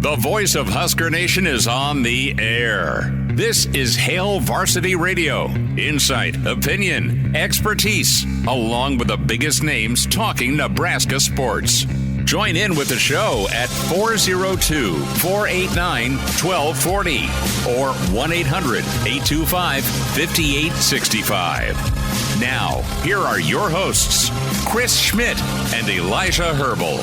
The voice of Husker Nation is on the air. This is Hail Varsity Radio. Insight, opinion, expertise, along with the biggest names talking Nebraska sports. Join in with the show at 402-489-1240 or 1-800-825-5865. Now, here are your hosts, Chris Schmidt and Elijah Herbel.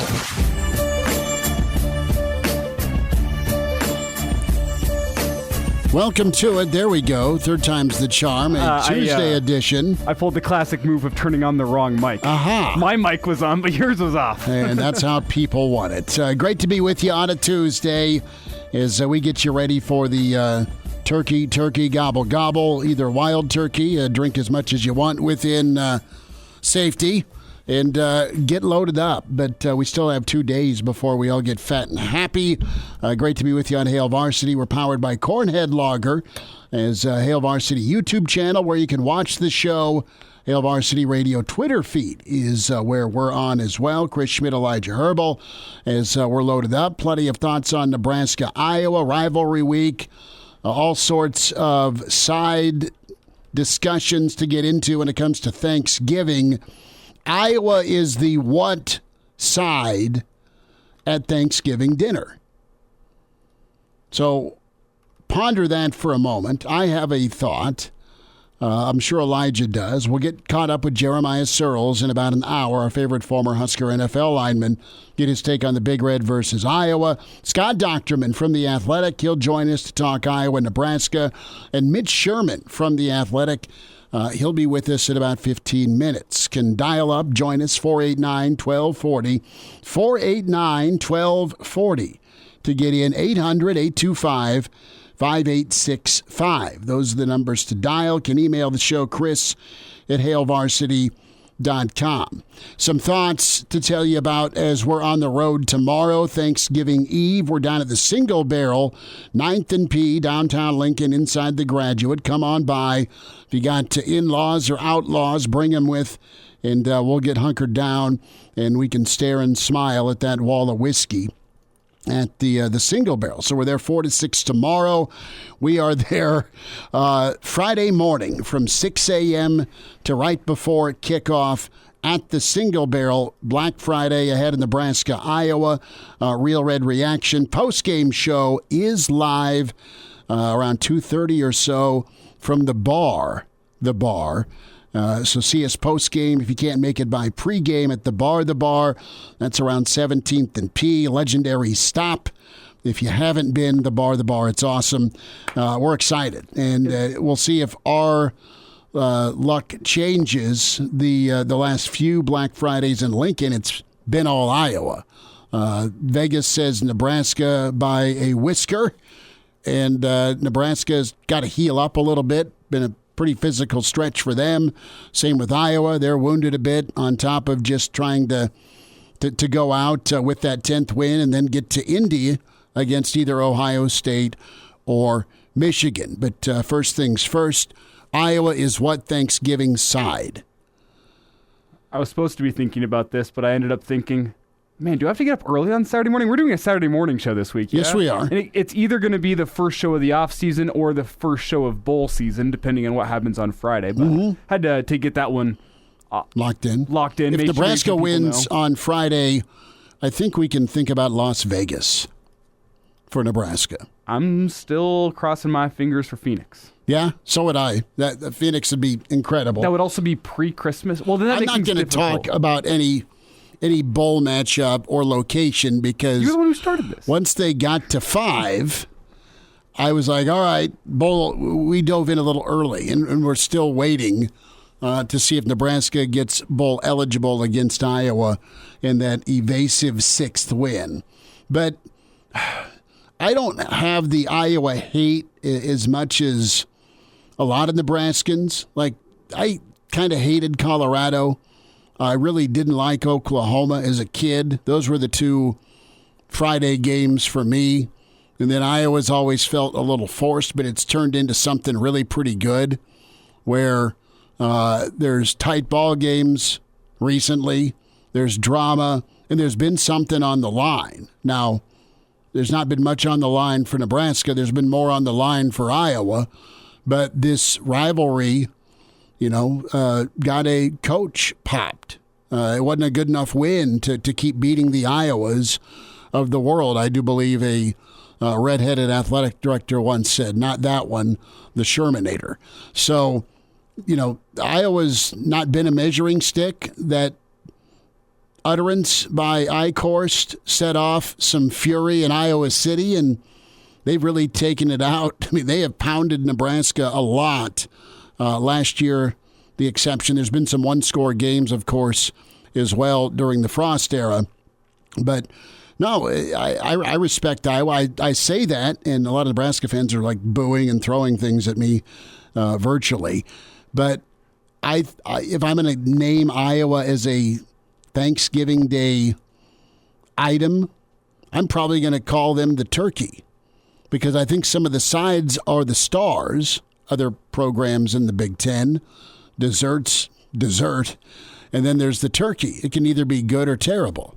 Welcome to it. There we go. Third time's the charm. A Tuesday edition. I pulled the classic move of turning on the wrong mic. My mic was on, but yours was off. And that's how people want it. Great to be with you on a Tuesday as we get you ready for the turkey, gobble, gobble. Either wild turkey, drink as much as you want within safety, and get loaded up. But we still have 2 days before we all get fat and happy. Great to be with you on Hail Varsity. We're powered by Cornhead Lager, as Hail Varsity YouTube channel where you can watch the show. Hail Varsity Radio Twitter feed is where we're on as well. Chris Schmidt, Elijah Herbel, as we're loaded up. Plenty of thoughts on Nebraska-Iowa, rivalry week. All sorts of side discussions to get into when it comes to Thanksgiving. Iowa is the what side at Thanksgiving dinner? So ponder that for a moment. I have a thought. I'm sure Elijah does. We'll get caught up with Jeremiah Sirles in about an hour, our favorite former Husker NFL lineman. Get his take on the Big Red versus Iowa. Scott Dochterman from The Athletic. He'll join us to talk Iowa, Nebraska. And Mitch Sherman from The Athletic. He'll be with us in about 15 minutes. Can dial up, join us, 489-1240. 489-1240 to get in, 800-825-5865. Those are the numbers to dial. Can email the show, Chris at hailvarsity.com. Some thoughts to tell you about as we're on the road tomorrow, Thanksgiving Eve. We're down at the Single Barrel, 9th and P, downtown Lincoln, inside the Graduate. Come on by. If you got in-laws or outlaws, bring them with, and we'll get hunkered down, and we can stare and smile at that wall of whiskey at the Single Barrel. So we're there 4 to 6 tomorrow. We are there Friday morning from 6 a.m. to right before kickoff at the Single Barrel. Black Friday ahead of Nebraska-Iowa. Real Red Reaction. Post-game show is live around 2:30 or so from the bar. So see us post-game if you can't make it by pre-game at the bar. That's around 17th and P. Legendary stop. If you haven't been, the bar, it's awesome. We're excited. And we'll see if our luck changes. The last few Black Fridays in Lincoln, it's been all Iowa. Vegas says Nebraska by a whisker. And Nebraska's got to heal up a little bit. Been a pretty physical stretch for them. Same with Iowa. They're wounded a bit on top of just trying to go out with that 10th win and then get to Indy against either Ohio State or Michigan. But first things first, Iowa is what Thanksgiving side? I was supposed to be thinking about this, but I ended up thinking, man, do I have to get up early on Saturday morning? We're doing a Saturday morning show this week. Yes, we are. And it's either going to be the first show of the off season or the first show of bowl season, depending on what happens on Friday. But had to get that one locked in. If Nebraska wins on Friday, I think we can think about Las Vegas for Nebraska. I'm still crossing my fingers for Phoenix. Yeah, so would I. That Phoenix would be incredible. That would also be pre-Christmas. Well, then that I'm makes not going to talk about any bowl matchup or location because you're the one who started this. Once they got to 5, I was like, all right, bowl. We dove in a little early, and we're still waiting to see if Nebraska gets bowl eligible against Iowa in that evasive 6th win. But I don't have the Iowa hate as much as a lot of Nebraskans. Like, I kind of hated Colorado. I really didn't like Oklahoma as a kid. Those were the 2 Friday games for me. And then Iowa's always felt a little forced, but it's turned into something really pretty good where there's tight ball games recently, there's drama, and there's been something on the line. Now, there's not been much on the line for Nebraska. There's been more on the line for Iowa. But this rivalry, got a coach popped. It wasn't a good enough win to keep beating the Iowas of the world. I do believe a redheaded athletic director once said, not that one, the Shermanator. So, Iowa's not been a measuring stick. That utterance by Eichhorst set off some fury in Iowa City, and they've really taken it out. I mean, they have pounded Nebraska a lot. Last year, the exception. There's been some one-score games, of course, as well during the Frost era. But no, I respect Iowa. I say that, and a lot of Nebraska fans are like booing and throwing things at me virtually. But if I'm going to name Iowa as a Thanksgiving Day item, I'm probably going to call them the turkey, because I think some of the sides are the stars. Other programs in the Big Ten, dessert, and then there's the turkey. It can either be good or terrible.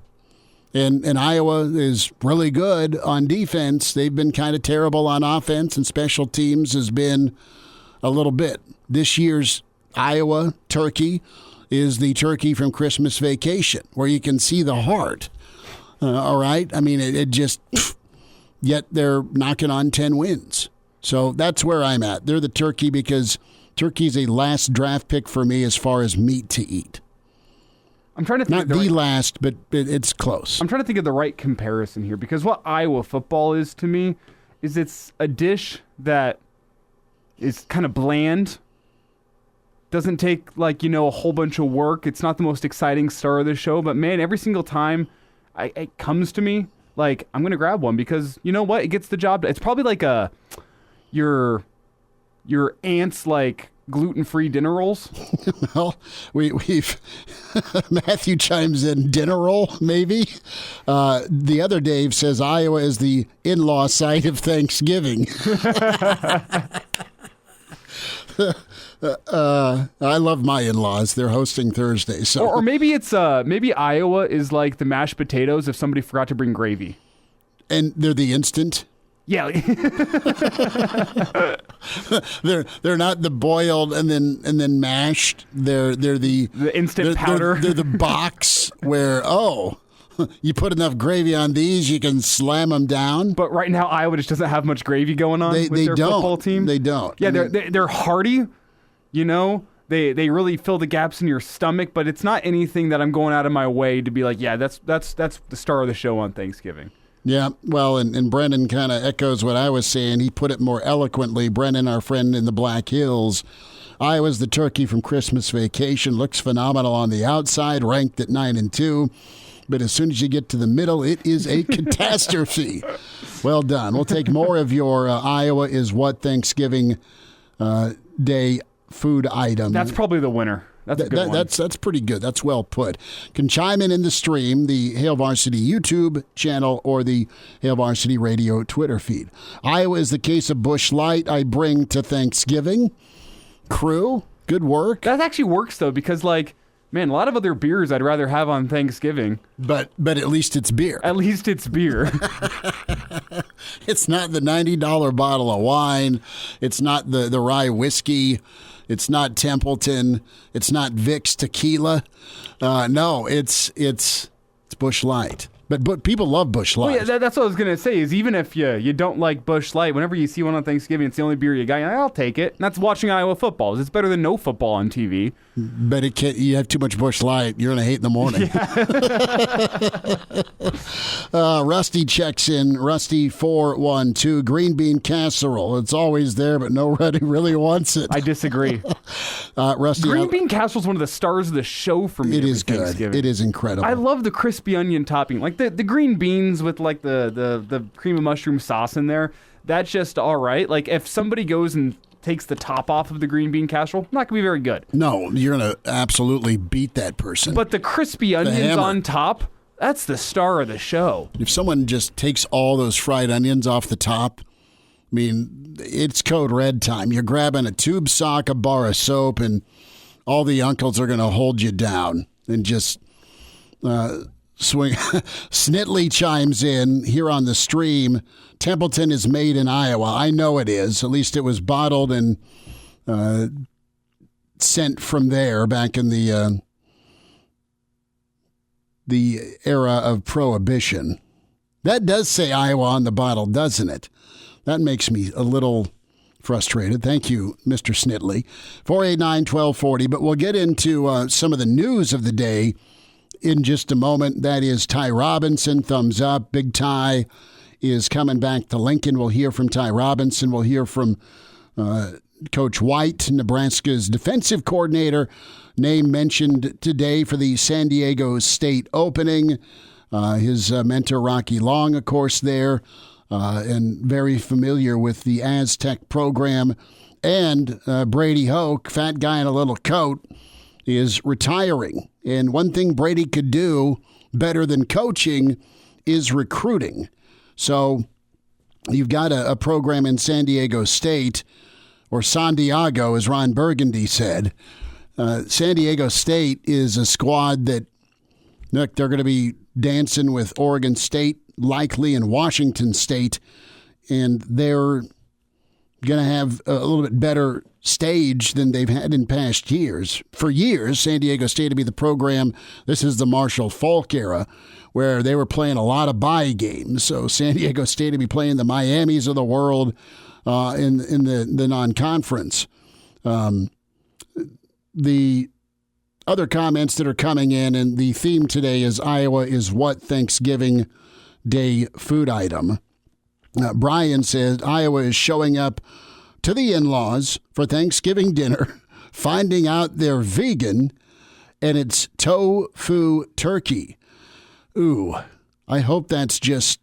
And Iowa is really good on defense. They've been kind of terrible on offense, and special teams has been a little bit. This year's Iowa turkey is the turkey from Christmas Vacation, where you can see the heart. All right? I mean, it just, yet they're knocking on 10 wins. So that's where I'm at. They're the turkey because turkey's a last draft pick for me as far as meat to eat. I'm trying to think. Not the last, but it's close. I'm trying to think of the right comparison here, because what Iowa football is to me is it's a dish that is kind of bland. Doesn't take a whole bunch of work. It's not the most exciting star of the show, but man, every single time it comes to me, I'm going to grab one because you know what? It gets the job. It's probably like your aunt's gluten-free dinner rolls. Well, we've Matthew chimes in, dinner roll maybe. The other Dave says Iowa is the in-law site of Thanksgiving. I love my in-laws. They're hosting Thursday, so or maybe it's maybe Iowa is like the mashed potatoes if somebody forgot to bring gravy, and they're the instant. Yeah, they're not the boiled and then mashed. They're the instant powder. They're the box where you put enough gravy on these, you can slam them down. But right now, Iowa just doesn't have much gravy going on with their football team. They don't. Yeah, they're hearty. They really fill the gaps in your stomach, but it's not anything that I'm going out of my way to be like, yeah, that's the star of the show on Thanksgiving. Yeah, well, and Brennan kind of echoes what I was saying. He put it more eloquently. Brennan, our friend in the Black Hills, Iowa's the turkey from Christmas Vacation. Looks phenomenal on the outside, ranked at 9-2. But as soon as you get to the middle, it is a catastrophe. Well done. We'll take more of your Iowa is what Thanksgiving Day food item. That's probably the winner. That's a good one. That's pretty good. That's well put. Can chime in the stream, the Hail Varsity YouTube channel or the Hail Varsity Radio Twitter feed. Iowa is the case of Busch Light I bring to Thanksgiving. Crew, good work. That actually works, though, because, man, a lot of other beers I'd rather have on Thanksgiving. But at least it's beer. At least it's beer. It's not the $90 bottle of wine. It's not the rye whiskey. It's not Templeton. It's not Vicks tequila. No, it's Busch Light. But people love Busch Light. Well, yeah, that's what I was going to say, is even if you don't like Busch Light, whenever you see one on Thanksgiving, it's the only beer you got, I'll take it. And that's watching Iowa football. It's better than no football on TV. But you have too much Busch Light, you're going to hate in the morning. Yeah. Rusty checks in. Rusty 412. Green bean casserole. It's always there, but nobody really wants it. I disagree. Rusty, green bean casserole is one of the stars of the show for me. It is good. It is incredible. I love the crispy onion topping. The green beans with the cream of mushroom sauce in there, that's just all right. If somebody goes and takes the top off of the green bean casserole, not going to be very good. No, you're going to absolutely beat that person. But the crispy onions on top, that's the star of the show. If someone just takes all those fried onions off the top, I mean, it's code red time. You're grabbing a tube sock, a bar of soap, and all the uncles are going to hold you down and just Swing. Snitley chimes in here on the stream. Templeton is made in Iowa. I know it is. At least it was bottled and sent from there back in the era of Prohibition. That does say Iowa on the bottle, doesn't it? That makes me a little frustrated. Thank you, Mr. Snitley. 489-1240. But we'll get into some of the news of the day in just a moment. That is Ty Robinson, thumbs up. Big Ty is coming back to Lincoln. We'll hear from Ty Robinson. We'll hear from Coach White, Nebraska's defensive coordinator, name mentioned today for the San Diego State opening. His mentor, Rocky Long, of course, there, and very familiar with the Aztec program. And Brady Hoke, fat guy in a little coat, is retiring. And one thing Brady could do better than coaching is recruiting. So you've got a program in San Diego State, or San Diego, as Ron Burgundy said. San Diego State is a squad that, look, they're going to be dancing with Oregon State, likely, and Washington State, and they're going to have a little bit better stage than they've had in past years. For years, San Diego State to be the program, this is the Marshall Faulk era, where they were playing a lot of bye games. So San Diego State to be playing the Miamis of the world in the non-conference. The other comments that are coming in, and the theme today is Iowa is what Thanksgiving Day food item. Brian says Iowa is showing up to the in-laws for Thanksgiving dinner, finding out they're vegan, and it's tofu turkey. Ooh, I hope that's just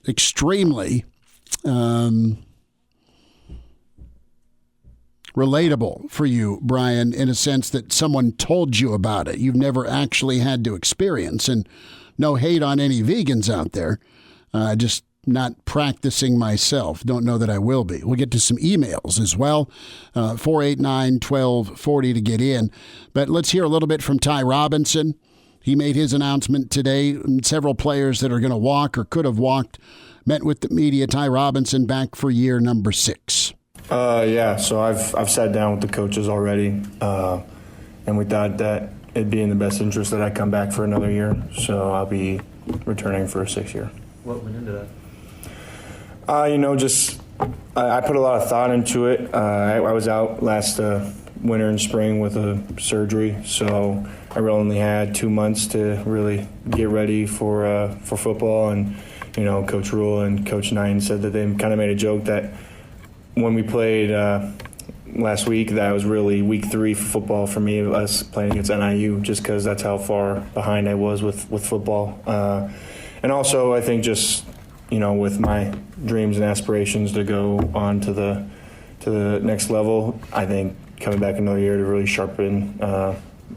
extremely relatable for you, Brian, in a sense that someone told you about it. You've never actually had to experience. And no hate on any vegans out there. Just not practicing myself. Don't know that I will be. We'll get to some emails as well. 489-1240 to get in. But let's hear a little bit from Ty Robinson. He made his announcement today. Several players that are going to walk or could have walked met with the media. Ty Robinson back for year number 6. Yeah, so I've sat down with the coaches already, and we thought that it'd be in the best interest that I come back for another year. So I'll be returning for a 6th year. What went into that? I put a lot of thought into it. I was out last winter and spring with a surgery, so I really only had 2 months to really get ready for football. And Coach Rule and Coach Nine said that they kind of made a joke that when we played last week, that was really week 3 for football for me, us playing against NIU, just because that's how far behind I was with football. And also, I think just with my dreams and aspirations to go on to the next level, I think coming back another year to really sharpen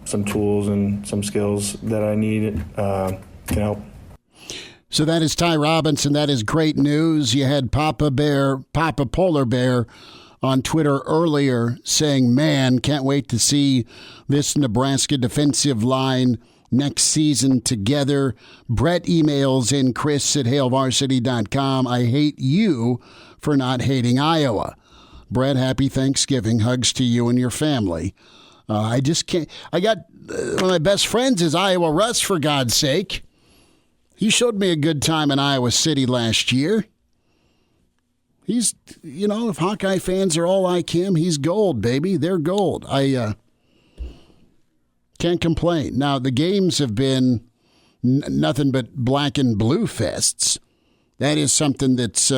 some tools and some skills that I need can help. So that is Ty Robinson. That is great news. You had Papa Polar Bear on Twitter earlier saying, man, can't wait to see this Nebraska defensive line next season together. Brett emails in Chris@HailVarsity.com. I hate you for not hating Iowa. Brett, happy Thanksgiving. Hugs to you and your family. I just can't. I got one of my best friends is Iowa Russ, for God's sake. He showed me a good time in Iowa City last year. He's, if Hawkeye fans are all like him, he's gold, baby. They're gold. I can't complain. Now, the games have been nothing but black and blue fests. That is something that's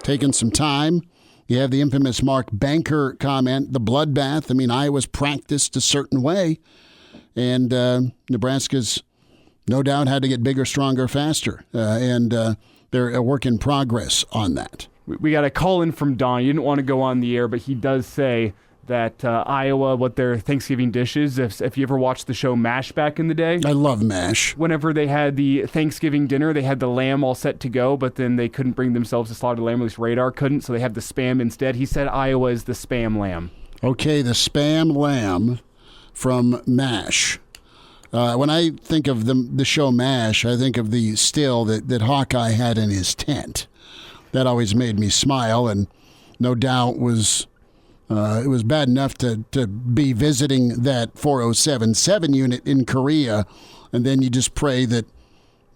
taken some time. You have the infamous Mark Banker comment, the bloodbath. I mean, Iowa's practiced a certain way, and Nebraska's no doubt had to get bigger, stronger, faster, and they're a work in progress on that. We got a call in from Don. You didn't want to go on the air, but he does say that Iowa, what their Thanksgiving dish is, if you ever watched the show MASH back in the day. I love MASH. Whenever they had the Thanksgiving dinner, they had the lamb all set to go, but then they couldn't bring themselves to slaughter the lamb, at least Radar couldn't, so they had the Spam instead. He said Iowa is the Spam lamb. Okay, the Spam lamb from MASH. When I think of the show MASH, I think of the still that Hawkeye had in his tent. That always made me smile, and no doubt it was bad enough to be visiting that 4077 unit in Korea, and then you just pray that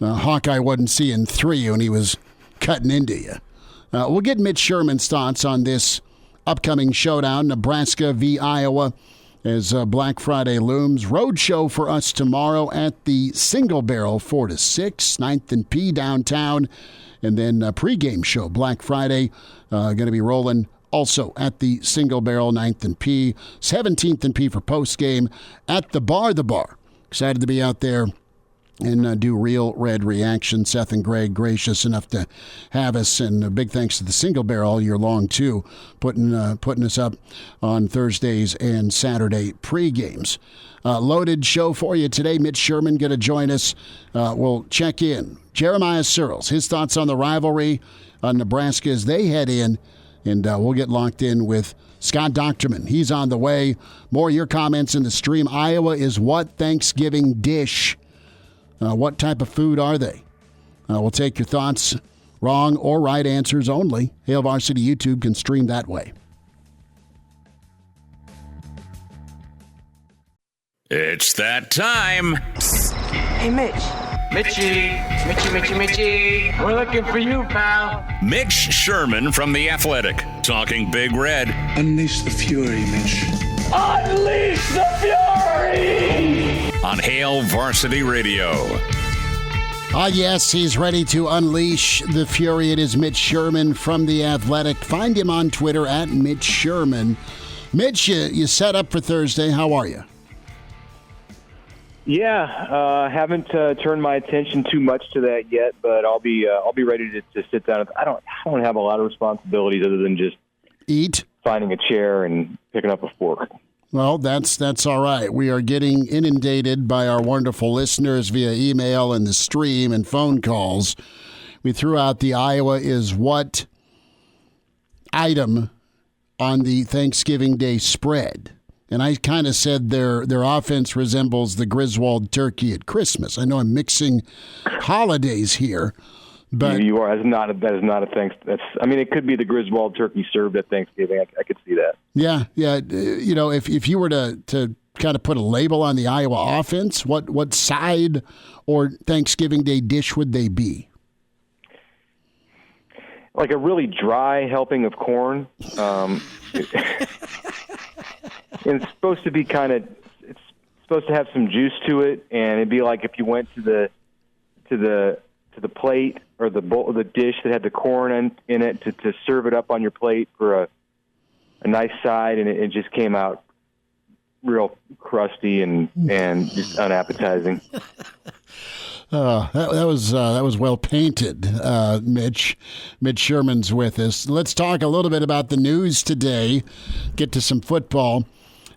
Hawkeye wasn't seeing through you and he was cutting into you. We'll get Mitch Sherman's thoughts on this upcoming showdown, Nebraska v. Iowa, as Black Friday looms. Road show for us tomorrow at the Single Barrel, 4 to 6, 9th and P downtown. And then a pregame show, Black Friday, going to be rolling also at the Single Barrel, 9th and P, 17th and P for postgame at the Bar. Excited to be out there and do Real Red Reaction. Seth and Greg gracious enough to have us, and a big thanks to the Single Barrel all year long too, putting us up on Thursdays and Saturday pre-games. Loaded show for you today. Mitch Sherman going to join us. We'll check in. Jeremiah Sirles, his thoughts on the rivalry on Nebraska as they head in, and we'll get locked in with Scott Dochterman. He's on the way. More of your comments in the stream. Iowa is what Thanksgiving dish? What type of food are they? We'll take your thoughts, wrong or right answers only. Hail Varsity YouTube can stream that way. It's that time. Hey, Mitch. Mitchie. We're looking for you, pal. Mitch Sherman from The Athletic, talking Big Red. Unleash the fury, Mitch. Unleash the fury! On Hail Varsity Radio. Yes, he's ready to unleash the fury. It is Mitch Sherman from The Athletic. Find him on Twitter at Mitch Sherman. Mitch, you set up for Thursday. How are you? Yeah, haven't turned my attention too much to that yet, but I'll be ready to sit down. I don't have a lot of responsibilities other than just eat, finding a chair and picking up a fork. Well, that's all right. We are getting inundated by our wonderful listeners via email and the stream and phone calls. We threw out the Iowa is what item on the Thanksgiving Day spread. And I kind of said their offense resembles the Griswold turkey at Christmas. I know I'm mixing holidays here, but you are. That is not a thanks. It could be the Griswold turkey served at Thanksgiving. I could see that. Yeah. You know, if you were to kind of put a label on the Iowa offense, what side or Thanksgiving Day dish would they be? Like a really dry helping of corn. It's supposed to be it's supposed to have some juice to it, and it'd be like if you went to the plate or the bowl, the dish that had the corn in it to serve it up on your plate for a nice side, and it just came out real crusty and just unappetizing. That was well painted, Mitch. Mitch Sherman's with us. Let's talk a little bit about the news today. Get to some football.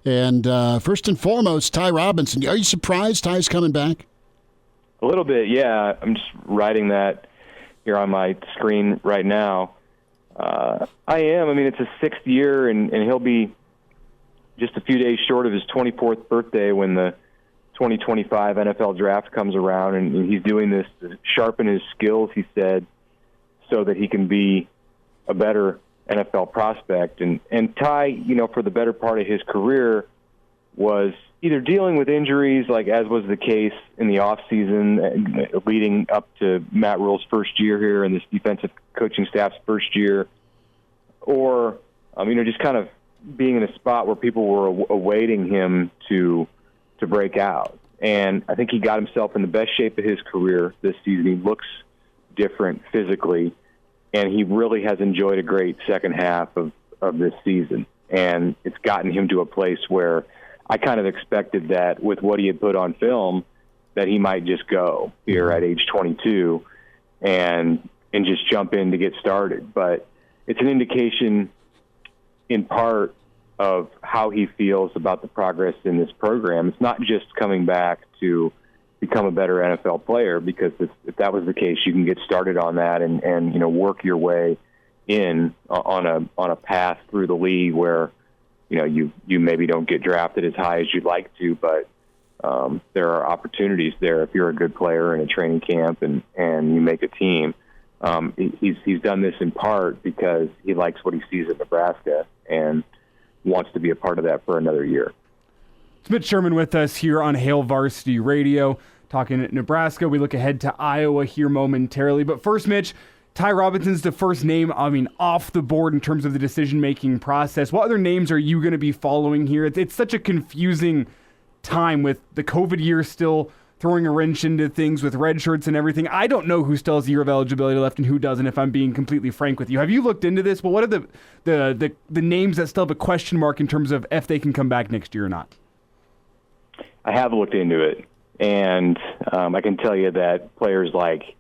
And first and foremost, Ty Robinson. Are you surprised Ty's coming back? A little bit, yeah. I'm just writing that here on my screen right now. I am. It's his sixth year, and he'll be just a few days short of his 24th birthday when the 2025 NFL draft comes around, and he's doing this to sharpen his skills, he said, so that he can be a better NFL prospect. And Ty, for the better part of his career, was either dealing with injuries, like as was the case in the offseason leading up to Matt Rule's first year here and this defensive coaching staff's first year, or, just kind of being in a spot where people were awaiting him to break out. And I think he got himself in the best shape of his career this season. He looks different physically, and he really has enjoyed a great second half of this season. And it's gotten him to a place where I kind of expected that with what he had put on film, that he might just go here at age 22 and just jump in to get started. But it's an indication in part of how he feels about the progress in this program. It's not just coming back to become a better NFL player, because if that was the case, you can get started on that and work your way in on a path through the league where you maybe don't get drafted as high as you'd like to, but there are opportunities there if you're a good player in a training camp and you make a team. He's done this in part because he likes what he sees at Nebraska and wants to be a part of that for another year. It's Mitch Sherman with us here on Hail Varsity Radio, talking at Nebraska. We look ahead to Iowa here momentarily. But first, Mitch, Ty Robinson's the first name, off the board in terms of the decision-making process. What other names are you going to be following here? It's such a confusing time with the COVID year still throwing a wrench into things with red shirts and everything. I don't know who still has a year of eligibility left and who doesn't, if I'm being completely frank with you. Have you looked into this? Well, what are the names that still have a question mark in terms of if they can come back next year or not? I have looked into it, and I can tell you that players like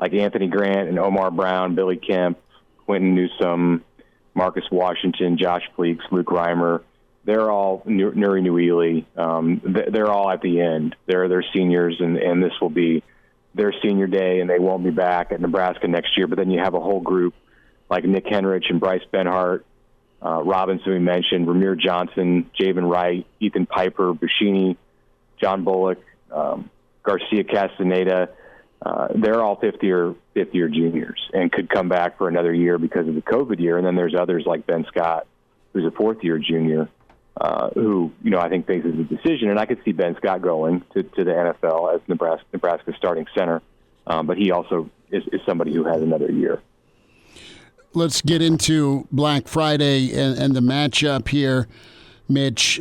Anthony Grant and Omar Brown, Billy Kemp, Quentin Newsome, Marcus Washington, Josh Fleeks, Luke Reimer, they're all Nuri Nuili. They're all at the end. They're seniors, and this will be their senior day, and they won't be back at Nebraska next year. But then you have a whole group like Nick Henrich and Bryce Benhart, Robinson we mentioned, Ramir Johnson, Javen Wright, Ethan Piper, Bushini, John Bullock, Garcia Castaneda. They're all fifth-year juniors and could come back for another year because of the COVID year. And then there's others like Ben Scott, who's a fourth-year junior, who I think faces a decision. And I could see Ben Scott going to the NFL as Nebraska's starting center, but he also is somebody who has another year. Let's get into Black Friday and the matchup here, Mitch.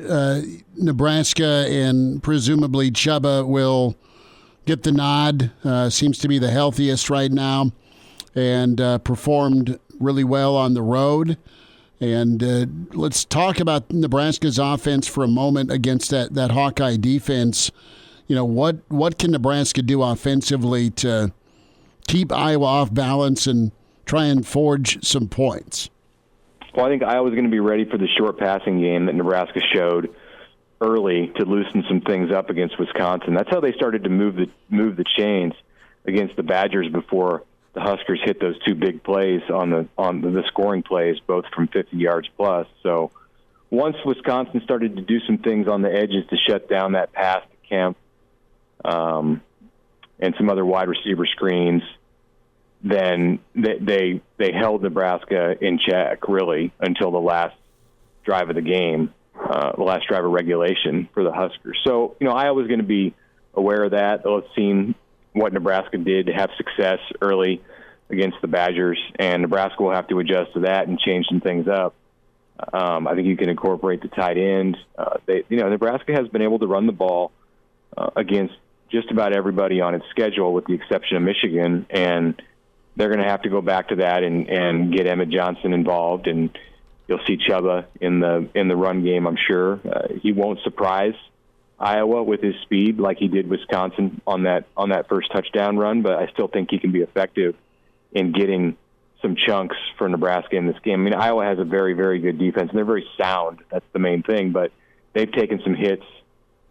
Nebraska and presumably Chubba will get the nod. Seems to be the healthiest right now and performed really well on the road. And let's talk about Nebraska's offense for a moment against that Hawkeye defense. What can Nebraska do offensively to keep Iowa off balance and try and forge some points? Well, I think Iowa's going to be ready for the short passing game that Nebraska showed early to loosen some things up against Wisconsin. That's how they started to move the chains against the Badgers before the Huskers hit those two big plays on the scoring plays, both from 50 yards plus. So once Wisconsin started to do some things on the edges to shut down that pass to Kemp and some other wide receiver screens, then they held Nebraska in check, really, until the last drive of the game, the last drive of regulation for the Huskers. So, Iowa's going to be aware of that. They'll have seen what Nebraska did to have success early against the Badgers, and Nebraska will have to adjust to that and change some things up. I think you can incorporate the tight end. Nebraska has been able to run the ball against just about everybody on its schedule, with the exception of Michigan, and they're going to have to go back to that and get Emmett Johnson involved, and you'll see Chubba in the run game, I'm sure. He won't surprise Iowa with his speed like he did Wisconsin on that first touchdown run, but I still think he can be effective in getting some chunks for Nebraska in this game. I mean, Iowa has a very, very good defense, and they're very sound. That's the main thing, but they've taken some hits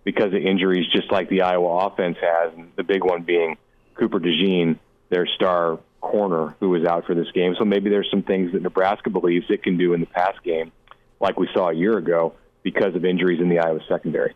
because of injuries, just like the Iowa offense has, and the big one being Cooper DeJean, their star corner, who was out for this game. So maybe there's some things that Nebraska believes it can do in the pass game, like we saw a year ago, because of injuries in the Iowa secondary.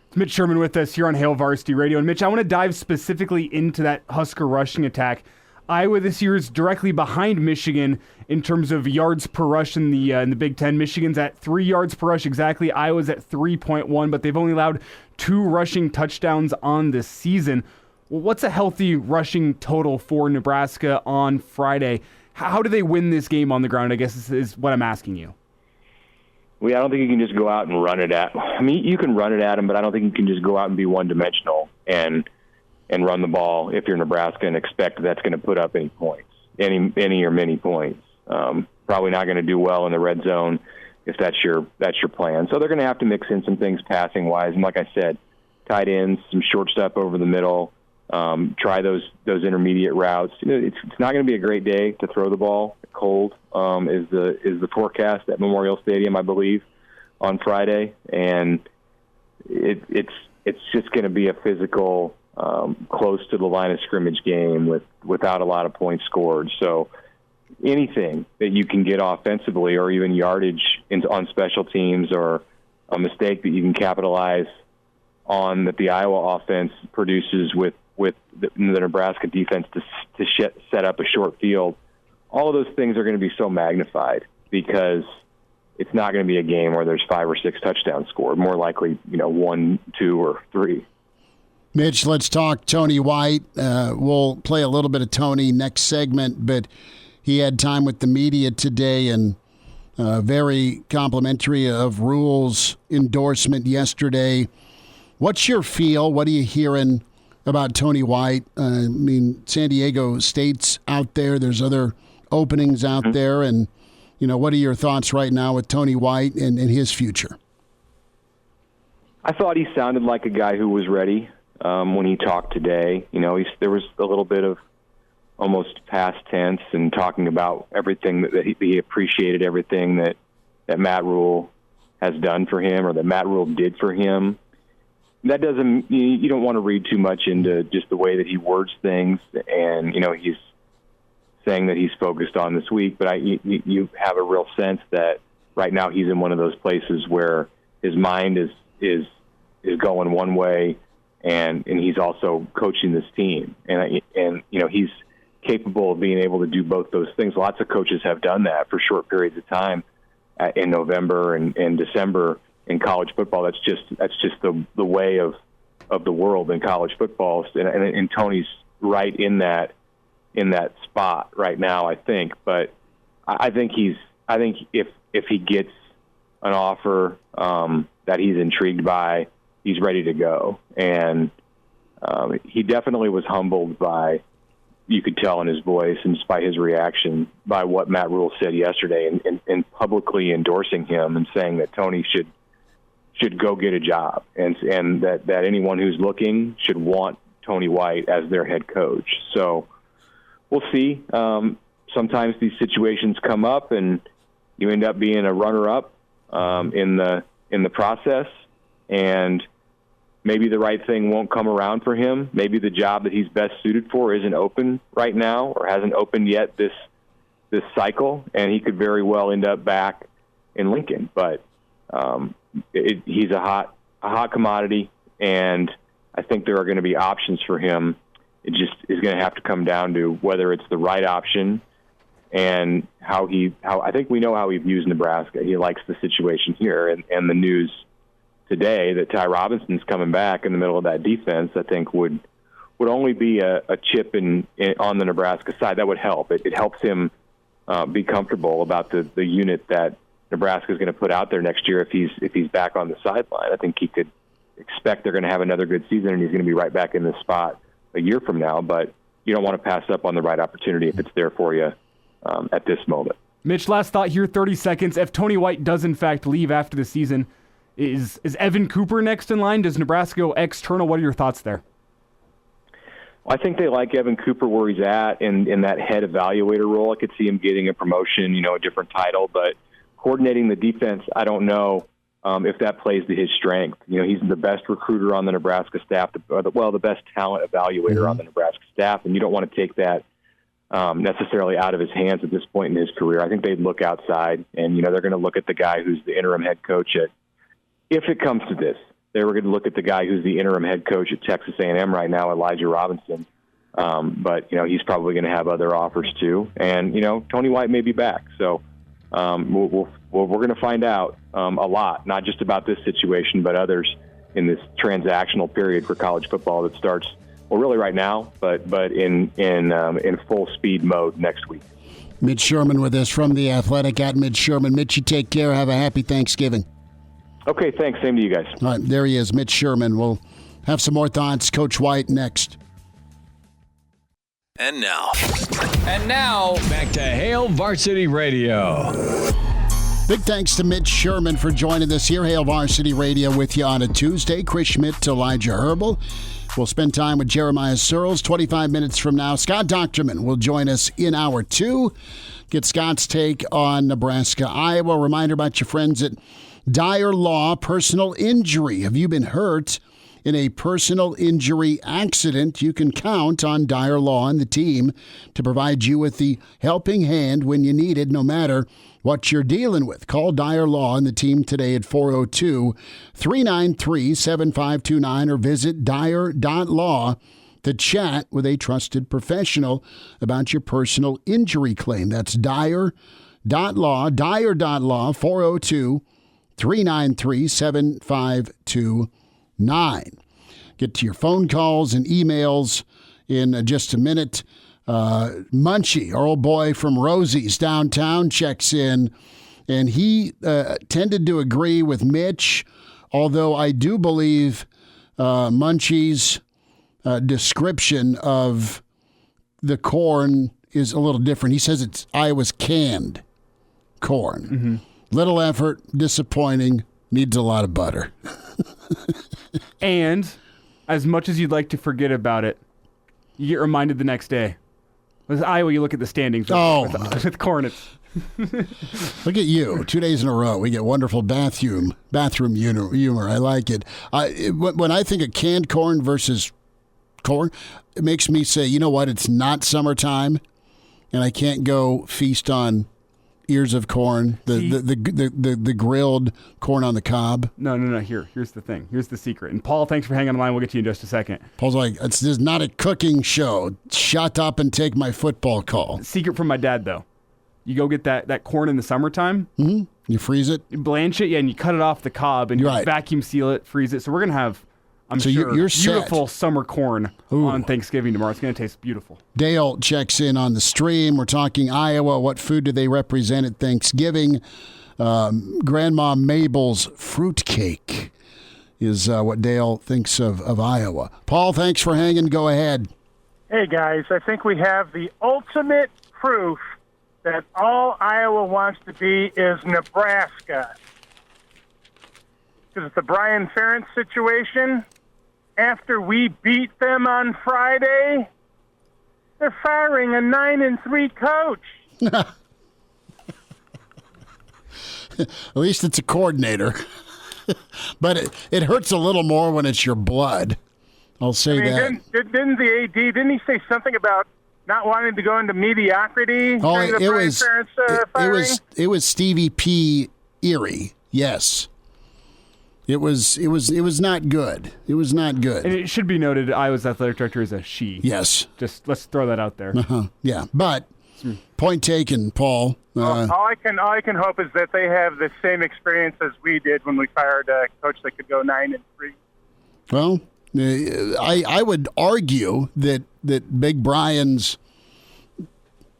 It's Mitch Sherman with us here on Hail Varsity Radio. And Mitch, I want to dive specifically into that Husker rushing attack. Iowa this year is directly behind Michigan in terms of yards per rush in the Big Ten. Michigan's at 3 yards per rush exactly. Iowa's at 3.1, but they've only allowed 2 rushing touchdowns on this season. Well, what's a healthy rushing total for Nebraska on Friday? How do they win this game on the ground, I guess is what I'm asking you. Well, I don't think you can just go out and run it at them. I mean, you can run it at them, but I don't think you can just go out and be one-dimensional and run the ball if you're Nebraska and expect that's going to put up any points, any or many points. Probably not going to do well in the red zone if that's your plan. So they're going to have to mix in some things passing-wise. And like I said, tight ends, some short stuff over the middle, try those intermediate routes. It's not going to be a great day to throw the ball. Cold is the forecast at Memorial Stadium, I believe, on Friday, and it's just going to be a physical, close to the line of scrimmage game without a lot of points scored. So anything that you can get offensively, or even yardage on special teams, or a mistake that you can capitalize on that the Iowa offense produces with the Nebraska defense to set up a short field, all of those things are going to be so magnified because it's not going to be a game where there's 5 or 6 touchdowns scored. More likely, 1, 2, or 3. Mitch, let's talk Tony White. We'll play a little bit of Tony next segment, but he had time with the media today and very complimentary of Rhule's endorsement yesterday. What's your feel? What are you hearing about Tony White? I mean, San Diego State's out there. There's other openings out there. And, what are your thoughts right now with Tony White and his future? I thought he sounded like a guy who was ready when he talked today. There was a little bit of almost past tense and talking about everything that he appreciated everything that Matt Rhule has done for him or that Matt Rhule did for him. That doesn't, you don't want to read too much into just the way that he words things. And, he's saying that he's focused on this week, but you have a real sense that right now he's in one of those places where his mind is going one way and he's also coaching this team. And he's capable of being able to do both those things. Lots of coaches have done that for short periods of time in November and December in college football. That's just the way of the world in college football. And Tony's right in that spot right now, I think. But I think if he gets an offer that he's intrigued by, he's ready to go. And he definitely was humbled by, you could tell in his voice and just by his reaction, by what Matt Rhule said yesterday and publicly endorsing him and saying that Tony should go get a job and that anyone who's looking should want Tony White as their head coach. So we'll see. Sometimes these situations come up and you end up being a runner-up in the process, and maybe the right thing won't come around for him. Maybe the job that he's best suited for isn't open right now or hasn't opened yet this cycle, and he could very well end up back in Lincoln. But he's a hot commodity, and I think there are going to be options for him. It just is going to have to come down to whether it's the right option and how I think we know how he views Nebraska. He likes the situation here, and the news today that Ty Robinson's coming back in the middle of that defense, I think would only be a chip on the Nebraska side. That would help. It helps him be comfortable about the unit that Nebraska is going to put out there next year if he's back on the sideline. I think he could expect they're going to have another good season and he's going to be right back in this spot a year from now. But you don't want to pass up on the right opportunity if it's there for you at this moment. Mitch, last thought here, 30 seconds. If Tony White does in fact leave after the season, is Evan Cooper next in line? Does Nebraska go external? What are your thoughts there? Well, I think they like Evan Cooper where he's at in that head evaluator role. I could see him getting a promotion, a different title, but coordinating the defense, I don't know if that plays to his strength. He's the best recruiter on the Nebraska staff, the best talent evaluator on the Nebraska staff, and you don't want to take that necessarily out of his hands at this point in his career. I think they'd look outside, and they're going to look at the guy who's the interim head coach if it comes to this. They were going to look at the guy who's the interim head coach at Texas A&M right now, Elijah Robinson. But he's probably going to have other offers too, and Tony White may be back. So we're going to find out a lot, not just about this situation, but others in this transactional period for college football that starts really right now, but in full speed mode next week. Mitch Sherman with us from The Athletic at Mitch Sherman. Mitch, you take care. Have a happy Thanksgiving. Okay, thanks. Same to you guys. All right, there he is, Mitch Sherman. We'll have some more thoughts. Coach White next. And now, back to Hail Varsity Radio. Big thanks to Mitch Sherman for joining us here. Hail Varsity Radio with you on a Tuesday. Chris Schmidt, Elijah Herbel. We'll spend time with Jeremiah Sirles 25 minutes from now. Scott Dochterman will join us in hour 2. Get Scott's take on Nebraska-Iowa. Reminder about your friends at Dyer Law, personal injury. Have you been hurt in a personal injury accident, you can count on Dyer Law and the team to provide you with the helping hand when you need it, no matter what you're dealing with. Call Dyer Law and the team today at 402-393-7529 or visit Dyer.law to chat with a trusted professional about your personal injury claim. That's Dyer.law, 402-393-7529. Get to your phone calls and emails in just a minute. Munchie, our old boy from Rosie's downtown, checks in, and he tended to agree with Mitch, although I do believe Munchie's description of the corn is a little different. He says it's Iowa's canned corn. Mm-hmm. Little effort, disappointing, needs a lot of butter. And as much as you'd like to forget about it, you get reminded the next day. With Iowa, you look at the standings with corn. It's Look at you. 2 days in a row, we get wonderful bathroom humor. I like it. When I think of canned corn versus corn, it makes me say, you know what? It's not summertime, and I can't go feast on ears of corn, the grilled corn on the cob. No. Here's the thing. Here's the secret. And Paul, thanks for hanging on the line. We'll get to you in just a second. Paul's like, this is not a cooking show. Shut up and take my football call. Secret from my dad, though. You go get that corn in the summertime. Mm-hmm. You freeze it. You blanch it, and you cut it off the cob, and you vacuum seal it, freeze it. So we're going to have, I'm sure, you're beautiful set. Summer corn on Thanksgiving tomorrow. It's going to taste beautiful. Dale checks in on the stream. We're talking Iowa. What food do they represent at Thanksgiving? Grandma Mabel's fruitcake is what Dale thinks of Iowa. Paul, thanks for hanging. Go ahead. Hey, guys. I think we have the ultimate proof that all Iowa wants to be is Nebraska. Because it's the Brian Ferentz situation. After we beat them on Friday, they're firing a 9-3 coach. At least it's a coordinator. But it hurts a little more when it's your blood. I'll say that. Didn't the AD, didn't he say something about not wanting to go into mediocrity during the Brian Ferentz firing? It was Stevie P. Erie. Yes. It was not good. It was not good. And it should be noted, Iowa's athletic director is a she. Yes. Just let's throw that out there. Yeah, but point taken, Paul. All I can hope is that they have the same experience as we did when we fired a coach that could go 9-3. Well, I would argue that Big Brian's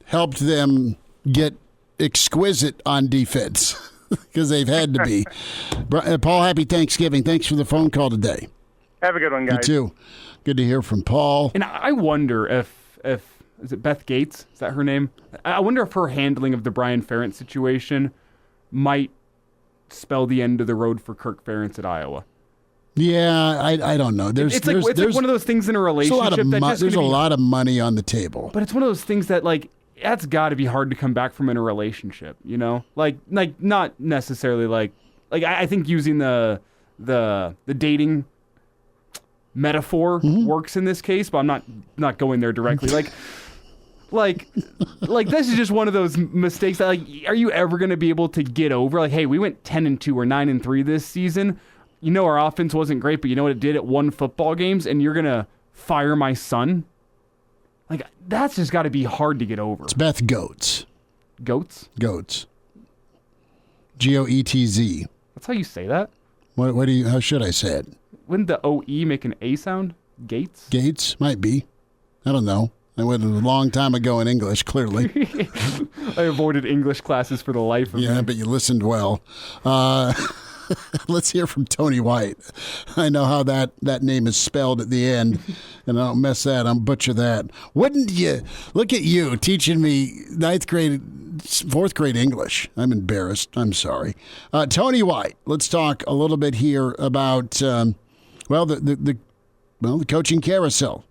helped them get exquisite on defense. Because they've had to be. Paul, happy Thanksgiving. Thanks for the phone call today. Have a good one, guys. You too. Good to hear from Paul. And I wonder if is it Beth Gates? Is that her name? I wonder if her handling of the Brian Ferentz situation might spell the end of the road for Kirk Ferentz at Iowa. Yeah, I don't know. It's like one of those things in a relationship there's a lot of money on the table. But it's one of those things that, like, that's got to be hard to come back from in a relationship, you know? Like not necessarily like I think using the dating metaphor works in this case, but I'm not going there directly. Like this is just one of those mistakes that, like, are you ever going to be able to get over? Like, hey, we went 10-2 or 9-3 this season. You know, our offense wasn't great, but you know what it did? It won football games, and you're going to fire my son? Like, that's just got to be hard to get over. It's Beth Goetz. Goetz? Goetz. Goetz. That's how you say that? How should I say it? Wouldn't the OE make an A sound? Gates? Gates? Might be. I don't know. I went a long time ago in English, clearly. I avoided English classes for the life of me. Yeah, but you listened well. Let's hear from Tony White. I know how that name is spelled at the end, and I don't mess that. I'll butcher that. Wouldn't you? Look at you teaching me 4th grade English. I'm embarrassed. I'm sorry. Tony White, let's talk a little bit here about, the coaching carousel.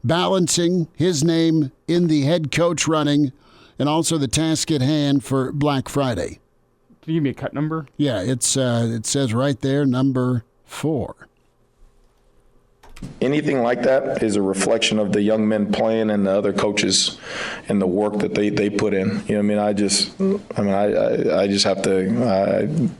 Balancing his name in the head coach running, and also the task at hand for Black Friday. Can you give me a cut number? Yeah, it says right there, number 4. Anything like that is a reflection of the young men playing and the other coaches and the work that they put in. You know what I mean? I just have to,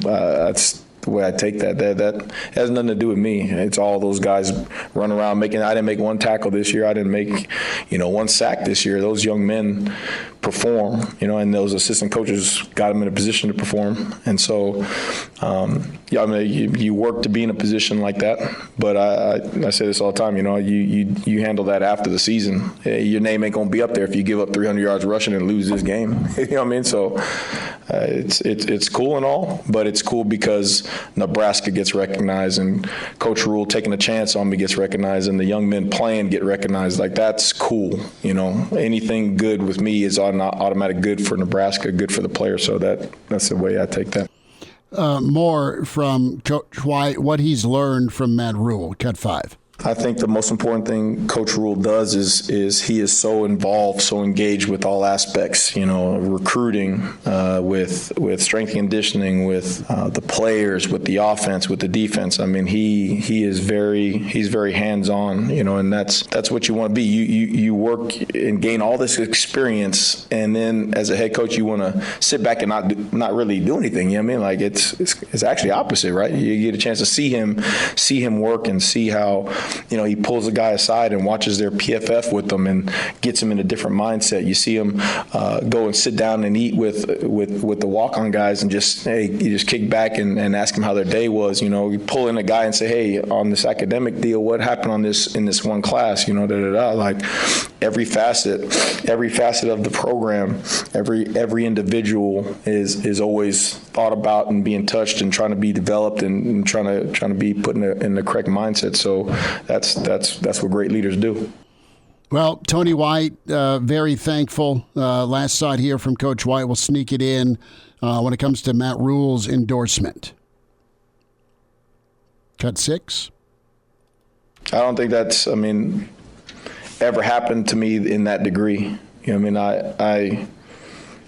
that's the way I take that. That has nothing to do with me. It's all those guys run around making. I didn't make one tackle this year. I didn't make, one sack this year. Those young men perform, and those assistant coaches got them in a position to perform. And so, you work to be in a position like that. But I say this all the time, you handle that after the season. Your name ain't gonna be up there if you give up 300 yards rushing and lose this game. You know what I mean? So it's cool and all, but it's cool because Nebraska gets recognized and Coach Rule taking a chance on me gets recognized and the young men playing get recognized. Like, that's cool. Anything good with me is automatic good for Nebraska, good for the player. So that's the way I take that. More from Coach White, what he's learned from Matt Rule, Cut 5. I think the most important thing Coach Rule does is he is so involved, so engaged with all aspects, recruiting, with strength and conditioning, with the players, with the offense, with the defense. I mean, he's very hands-on, and that's what you want to be. You work and gain all this experience, and then as a head coach, you want to sit back and not really do anything. You know what I mean? Like, it's actually opposite, right? You get a chance to see him work and see how. He pulls a guy aside and watches their PFF with them and gets him in a different mindset. You see him go and sit down and eat with the walk-on guys and you just kick back and ask them how their day was. You pull in a guy and say, hey, on this academic deal, what happened in this one class? Like every facet of the program, every individual is always thought about and being touched and trying to be developed and trying to be put in the correct mindset. So that's what great leaders do. Well, Tony White, very thankful. Last saw it here from Coach White. We'll sneak it in when it comes to Matt Rule's endorsement. Cut 6. I don't think that's, ever happened to me in that degree.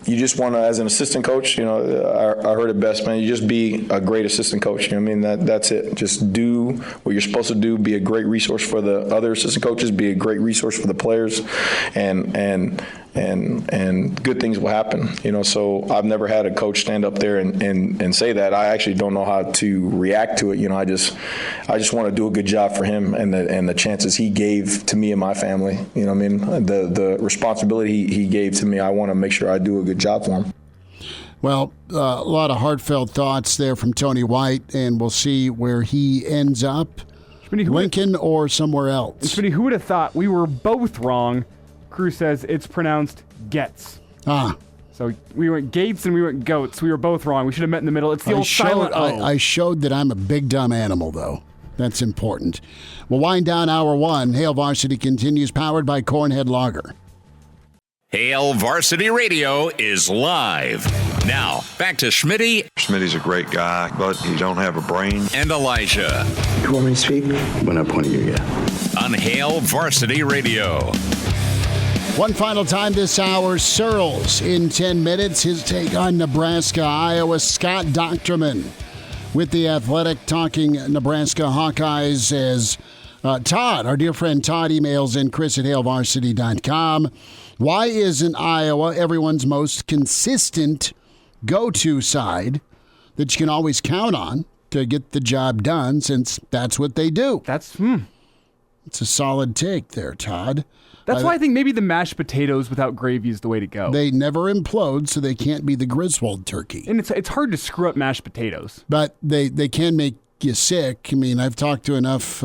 You just want to, as an assistant coach, I heard it best, man, you just be a great assistant coach. That's it. Just do what you're supposed to do, be a great resource for the other assistant coaches, be a great resource for the players, and good things will happen. So I've never had a coach stand up there and say that. I actually don't know how to react to it. I just want to do a good job for him and the chances he gave to me and my family. The responsibility he gave to me, I want to make sure I do a good job for him. Well, a lot of heartfelt thoughts there from Tony White, and we'll see where he ends up, Lincoln or somewhere else. Who would have thought we were both wrong? Crew says it's pronounced Getz. So we went Gates and we went Goats. We were both wrong. We should have met in the middle. It's the old silent O. I showed that I'm a big dumb animal, though. That's important. We'll wind down hour 1. Hail Varsity continues, powered by Cornhead Lager. Hail Varsity Radio is live. Now, back to Schmitty. Schmitty's a great guy, but he don't have a brain. And Elijah. You want me to speak? When I point at you, yeah. On Hail Varsity Radio. One final time this hour, Sirles in 10 minutes. His take on Nebraska-Iowa. Scott Dochterman with The Athletic talking Nebraska Hawkeyes as Todd, our dear friend Todd, emails in Chris@HailVarsity.com. Why isn't Iowa everyone's most consistent go-to side that you can always count on to get the job done, since that's what they do? It's a solid take there, Todd. That's why I think maybe the mashed potatoes without gravy is the way to go. They never implode, so they can't be the Griswold turkey. And it's hard to screw up mashed potatoes. But they can make you sick. I've talked to enough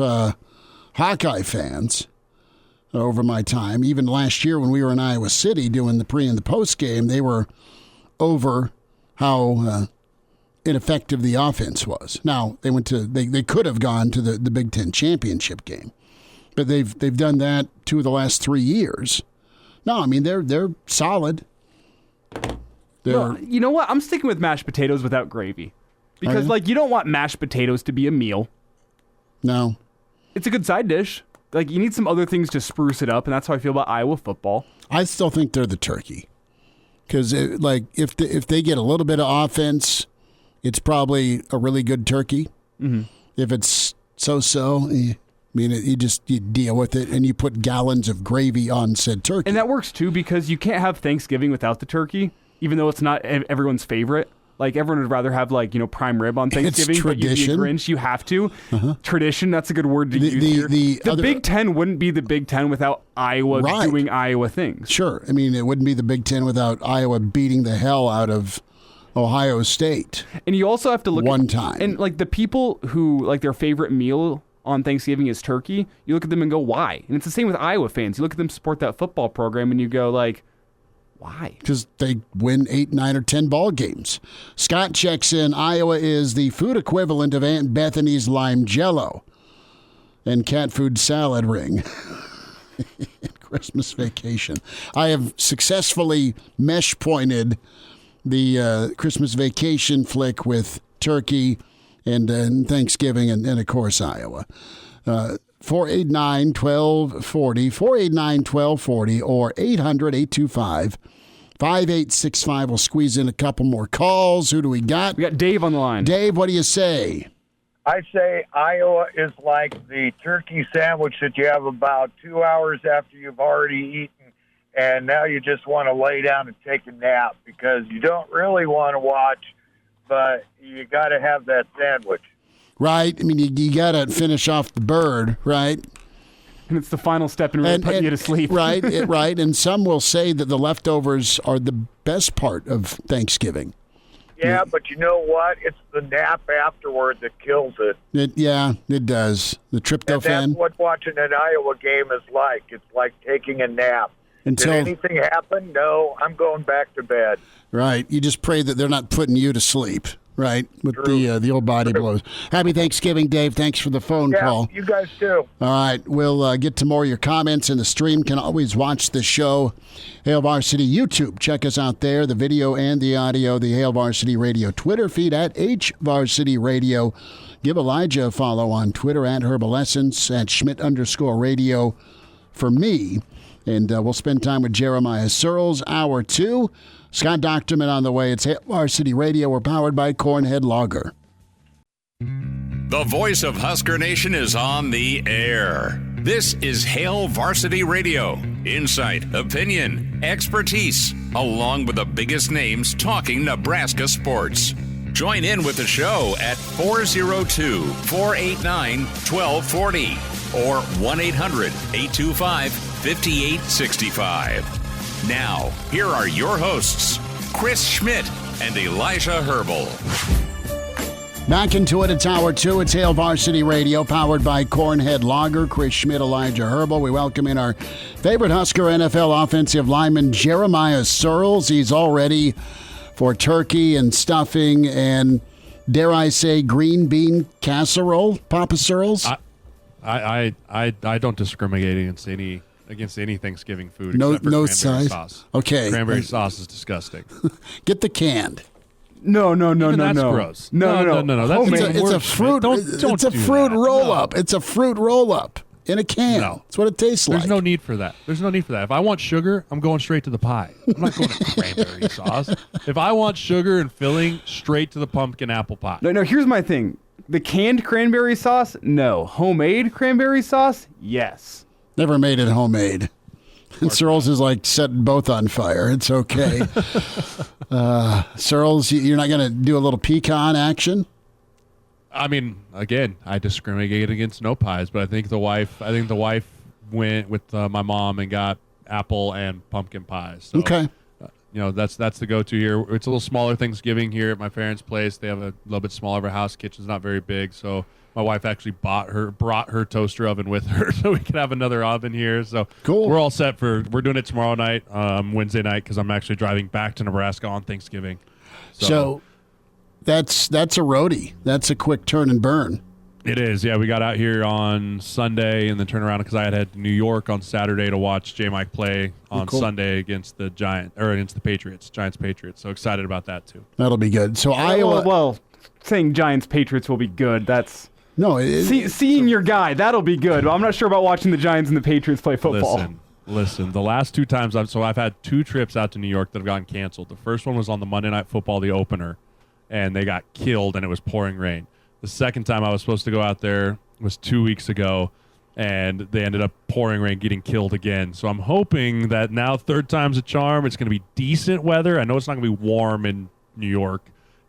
Hawkeye fans over my time. Even last year when we were in Iowa City doing the pre and the post game, they were over how ineffective the offense was. Now, they could have gone to the Big Ten championship game. But they've done that 2 of the last 3 years. No, they're solid. Well, you know what? I'm sticking with mashed potatoes without gravy. Because you don't want mashed potatoes to be a meal. No. It's a good side dish. You need some other things to spruce it up, and that's how I feel about Iowa football. I still think they're the turkey. Because if they get a little bit of offense, it's probably a really good turkey. Mm-hmm. If it's so-so, mean, you deal with it, and you put gallons of gravy on said turkey. And that works, too, because you can't have Thanksgiving without the turkey, even though it's not everyone's favorite. Like, everyone would rather have, prime rib on Thanksgiving. It's tradition. But you'd be a Grinch, you have to. Tradition, that's a good word to use here. The Big Ten wouldn't be the Big Ten without Iowa doing Iowa things. Sure. I mean, it wouldn't be the Big Ten without Iowa beating the hell out of Ohio State. And you also have to look one time. And, the people who, their favorite meal on Thanksgiving is turkey, you look at them and go, why? And it's the same with Iowa fans. You look at them support that football program, and you go, why? Because they win 8, 9, or 10 ball games. Scott checks in. Iowa is the food equivalent of Aunt Bethany's lime jello and cat food salad ring. Christmas vacation. I have successfully mesh pointed the Christmas vacation flick with turkey and Thanksgiving and of course Iowa. 489-1240, 489-1240, or 800-825-5865. We'll squeeze in a couple more calls. Who do we got? We got Dave on the line. Dave, what do you say? I say Iowa is like the turkey sandwich that you have about 2 hours after you've already eaten, and now you just want to lay down and take a nap because you don't really want to watch, but you got to have that sandwich. Right. I mean, you got to finish off the bird, right? And it's the final step in really putting you to sleep. Right, right. And some will say that the leftovers are the best part of Thanksgiving. Yeah, but you know what? It's the nap afterward that kills it. It does. The tryptophan. And that's what watching an Iowa game is like. It's like taking a nap. Did anything happen? No, I'm going back to bed. Right. You just pray that they're not putting you to sleep. Right, with the old body blows. Happy Thanksgiving, Dave. Thanks for the phone call. You guys too. All right, we'll get to more of your comments, and the stream can always watch the show. Hail Varsity YouTube. Check us out there, the video and the audio, the Hail Varsity Radio Twitter feed at HVarsity Radio. Give Elijah a follow on Twitter at Herbalessence, at Schmidt_radio for me. And we'll spend time with Jeremiah Sirles, Hour 2. Scott Dochterman on the way. It's Varsity Radio. We're powered by Cornhead Lager. The voice of Husker Nation is on the air. This is Hail Varsity Radio. Insight, opinion, expertise, along with the biggest names talking Nebraska sports. Join in with the show at 402-489-1240 or 1-800-825-5865. Now, here are your hosts, Chris Schmidt and Elijah Herbel. Back into it. It's Hour 2. It's Hail Varsity Radio, powered by Cornhead Lager. Chris Schmidt, Elijah Herbel. We welcome in our favorite Husker NFL offensive lineman, Jeremiah Sirles. He's all ready for turkey and stuffing and, dare I say, green bean casserole, Papa Sirles? I don't discriminate against any Thanksgiving food except for cranberry size sauce. Okay. Cranberry sauce is disgusting. Get the canned. No. That's gross. No. That's it's a fruit. It's a fruit roll up. It's a fruit roll up in a can. No. That's what it tastes like. There's no need for that. If I want sugar, I'm going straight to the pie. I'm not going to cranberry sauce. If I want sugar and filling, straight to the pumpkin apple pie. No. Here's my thing: the canned cranberry sauce, no. Homemade cranberry sauce, yes. Never made it homemade. And Sirles is like setting both on fire. It's okay. Sirles, you're not going to do a little pecan action? I mean, again, I discriminate against no pies, but I think the wife went with my mom and got apple and pumpkin pies. So, okay. That's the go-to here. It's a little smaller Thanksgiving here at my parents' place. They have a little bit smaller of a house. Kitchen's not very big, so my wife actually brought her toaster oven with her so we could have another oven here. So cool. We're all set we're doing it tomorrow night, Wednesday night, because I'm actually driving back to Nebraska on Thanksgiving. So that's a roadie. That's a quick turn and burn. It is, yeah. We got out here on Sunday and then turned around because I had head to New York on Saturday to watch J-Mike play on Sunday against the Patriots, Giants-Patriots. So excited about that too. That'll be good. So Iowa. Well, saying Giants-Patriots will be good. That's no. Seeing your guy, that'll be good. Well, I'm not sure about watching the Giants and the Patriots play football. Listen. The last two times I've had 2 trips out to New York that have gotten canceled. The first one was on the Monday Night Football, the opener, and they got killed and it was pouring rain. The second time I was supposed to go out there was 2 weeks ago, and they ended up pouring rain, getting killed again. So I'm hoping that now third time's a charm. It's going to be decent weather. I know it's not going to be warm in New York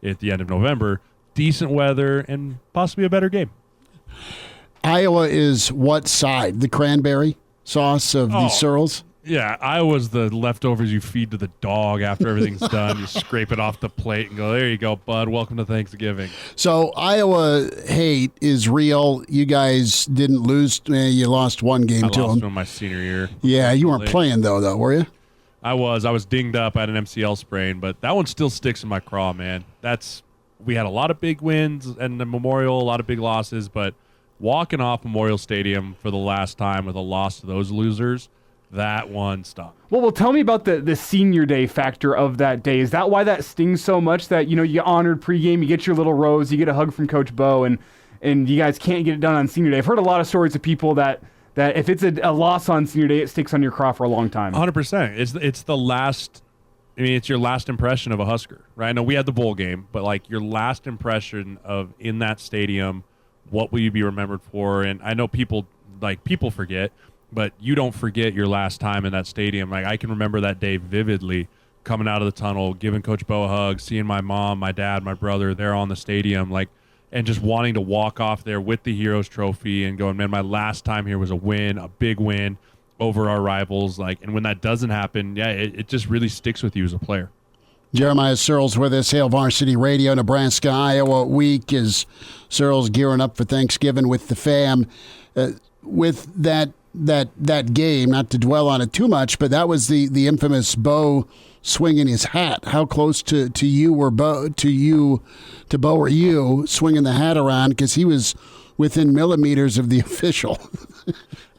at the end of November. Decent weather and possibly a better game. Iowa is what side? The cranberry sauce of the Sirles? Yeah, Iowa's the leftovers you feed to the dog after everything's done. You scrape it off the plate and go, there you go, bud. Welcome to Thanksgiving. So Iowa hate is real. You guys didn't lose. You lost one game to them. I lost them my senior year. Yeah, you weren't playing, though, were you? I was dinged up. I had an MCL sprain, but that one still sticks in my craw, man. We had a lot of big wins and the Memorial, a lot of big losses, but walking off Memorial Stadium for the last time with a loss to those losers, that one stung. Well, tell me about the senior day factor of that day. Is that why that stings so much that, you get honored pregame, you get your little rose, you get a hug from Coach Bo, and you guys can't get it done on senior day? I've heard a lot of stories of people that if it's a loss on senior day, it sticks on your craw for a long time. 100%. It's the last... it's your last impression of a Husker, right? I know we had the bowl game, but like your last impression of in that stadium, what will you be remembered for? And I know people forget, but you don't forget your last time in that stadium. Like I can remember that day vividly, coming out of the tunnel, giving Coach Bo a hug, seeing my mom, my dad, my brother there on the stadium, and just wanting to walk off there with the Heroes Trophy and going, man, my last time here was a win, a big win over our rivals. And when that doesn't happen, it just really sticks with you as a player. Jeremiah Sirles with us, Hail Varsity Radio. Nebraska-Iowa week as Sirles gearing up for Thanksgiving with the fam. With that game, not to dwell on it too much, but that was the infamous Bo swinging his hat. How close to Bo were you swinging the hat around? Because he was within millimeters of the official.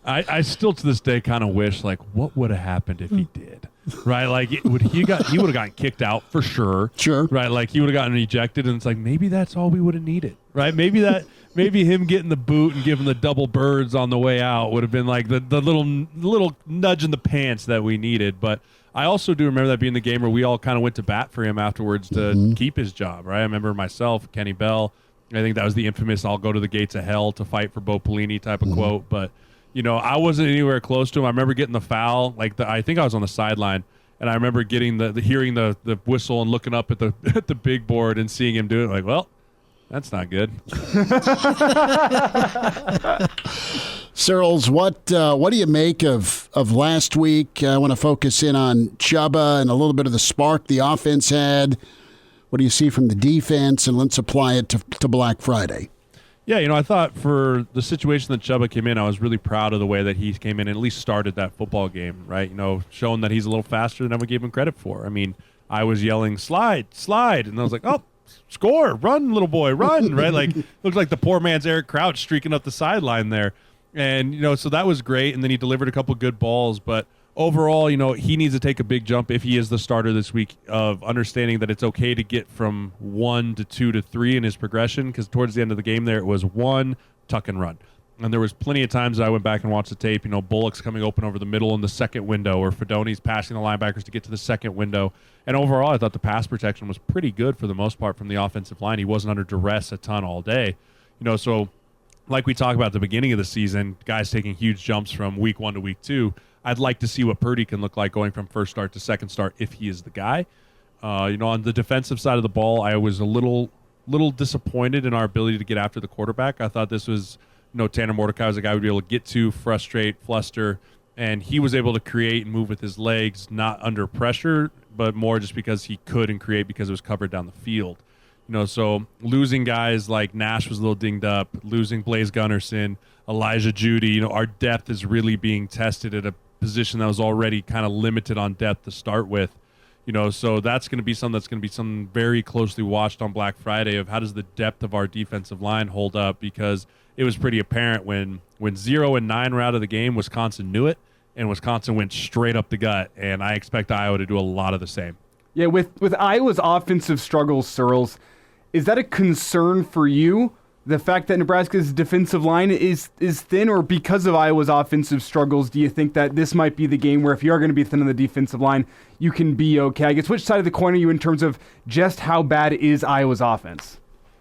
I still to this day kind of wish, what would have happened if he did? Right? He would have gotten kicked out for sure. Sure. Right? He would have gotten ejected, and it's maybe that's all we would have needed. Right? Maybe him getting the boot and giving the double birds on the way out would have been the little nudge in the pants that we needed. But I also do remember that being the game where we all kind of went to bat for him afterwards to keep his job. Right? I remember myself, Kenny Bell. I think that was the infamous "I'll go to the gates of hell to fight for Bo Pelini" type of quote. But I wasn't anywhere close to him. I remember getting the foul. I think I was on the sideline, and I remember getting hearing the whistle and looking up at the big board and seeing him do it. Well, that's not good. Sirles, what do you make of last week? I want to focus in on Chubba and a little bit of the spark the offense had. What do you see from the defense? And let's apply it to Black Friday. Yeah, I thought for the situation that Chubba came in, I was really proud of the way that he came in and at least started that football game, right? Showing that he's a little faster than I would give him credit for. I mean, I was yelling, slide, and I was like, oh, score, run, little boy, run, right? Looks like the poor man's Eric Crouch streaking up the sideline there. And, so that was great, and then he delivered a couple good balls, but overall, he needs to take a big jump if he is the starter this week of understanding that it's okay to get from 1 to 2 to 3 in his progression, because towards the end of the game there, it was 1, tuck and run. And there was plenty of times that I went back and watched the tape, Bullock's coming open over the middle in the second window, or Fedoni's passing the linebackers to get to the second window. And overall, I thought the pass protection was pretty good for the most part from the offensive line. He wasn't under duress a ton all day. So like we talked about at the beginning of the season, guys taking huge jumps from week 1 to week 2. I'd like to see what Purdy can look like going from first start to second start if he is the guy. On the defensive side of the ball, I was a little disappointed in our ability to get after the quarterback. I thought this was, Tanner Mordecai was a guy who would be able to get to, frustrate, fluster, and he was able to create and move with his legs, not under pressure, but more just because he could and create because it was covered down the field. So losing guys like Nash was a little dinged up, losing Blaze Gunnerson, Elijah Judy, our depth is really being tested at a position that was already kind of limited on depth to start with. So that's going to be something very closely watched on Black Friday of how does the depth of our defensive line hold up, because it was pretty apparent when 0 and 9 were out of the game, Wisconsin knew it, and Wisconsin went straight up the gut, and I expect Iowa to do a lot of the same. Yeah, with Iowa's offensive struggles, Sirles, is that a concern for you? The fact that Nebraska's defensive line is thin, or because of Iowa's offensive struggles, do you think that this might be the game where if you are going to be thin on the defensive line, you can be okay? I guess which side of the coin are you in terms of just how bad is Iowa's offense?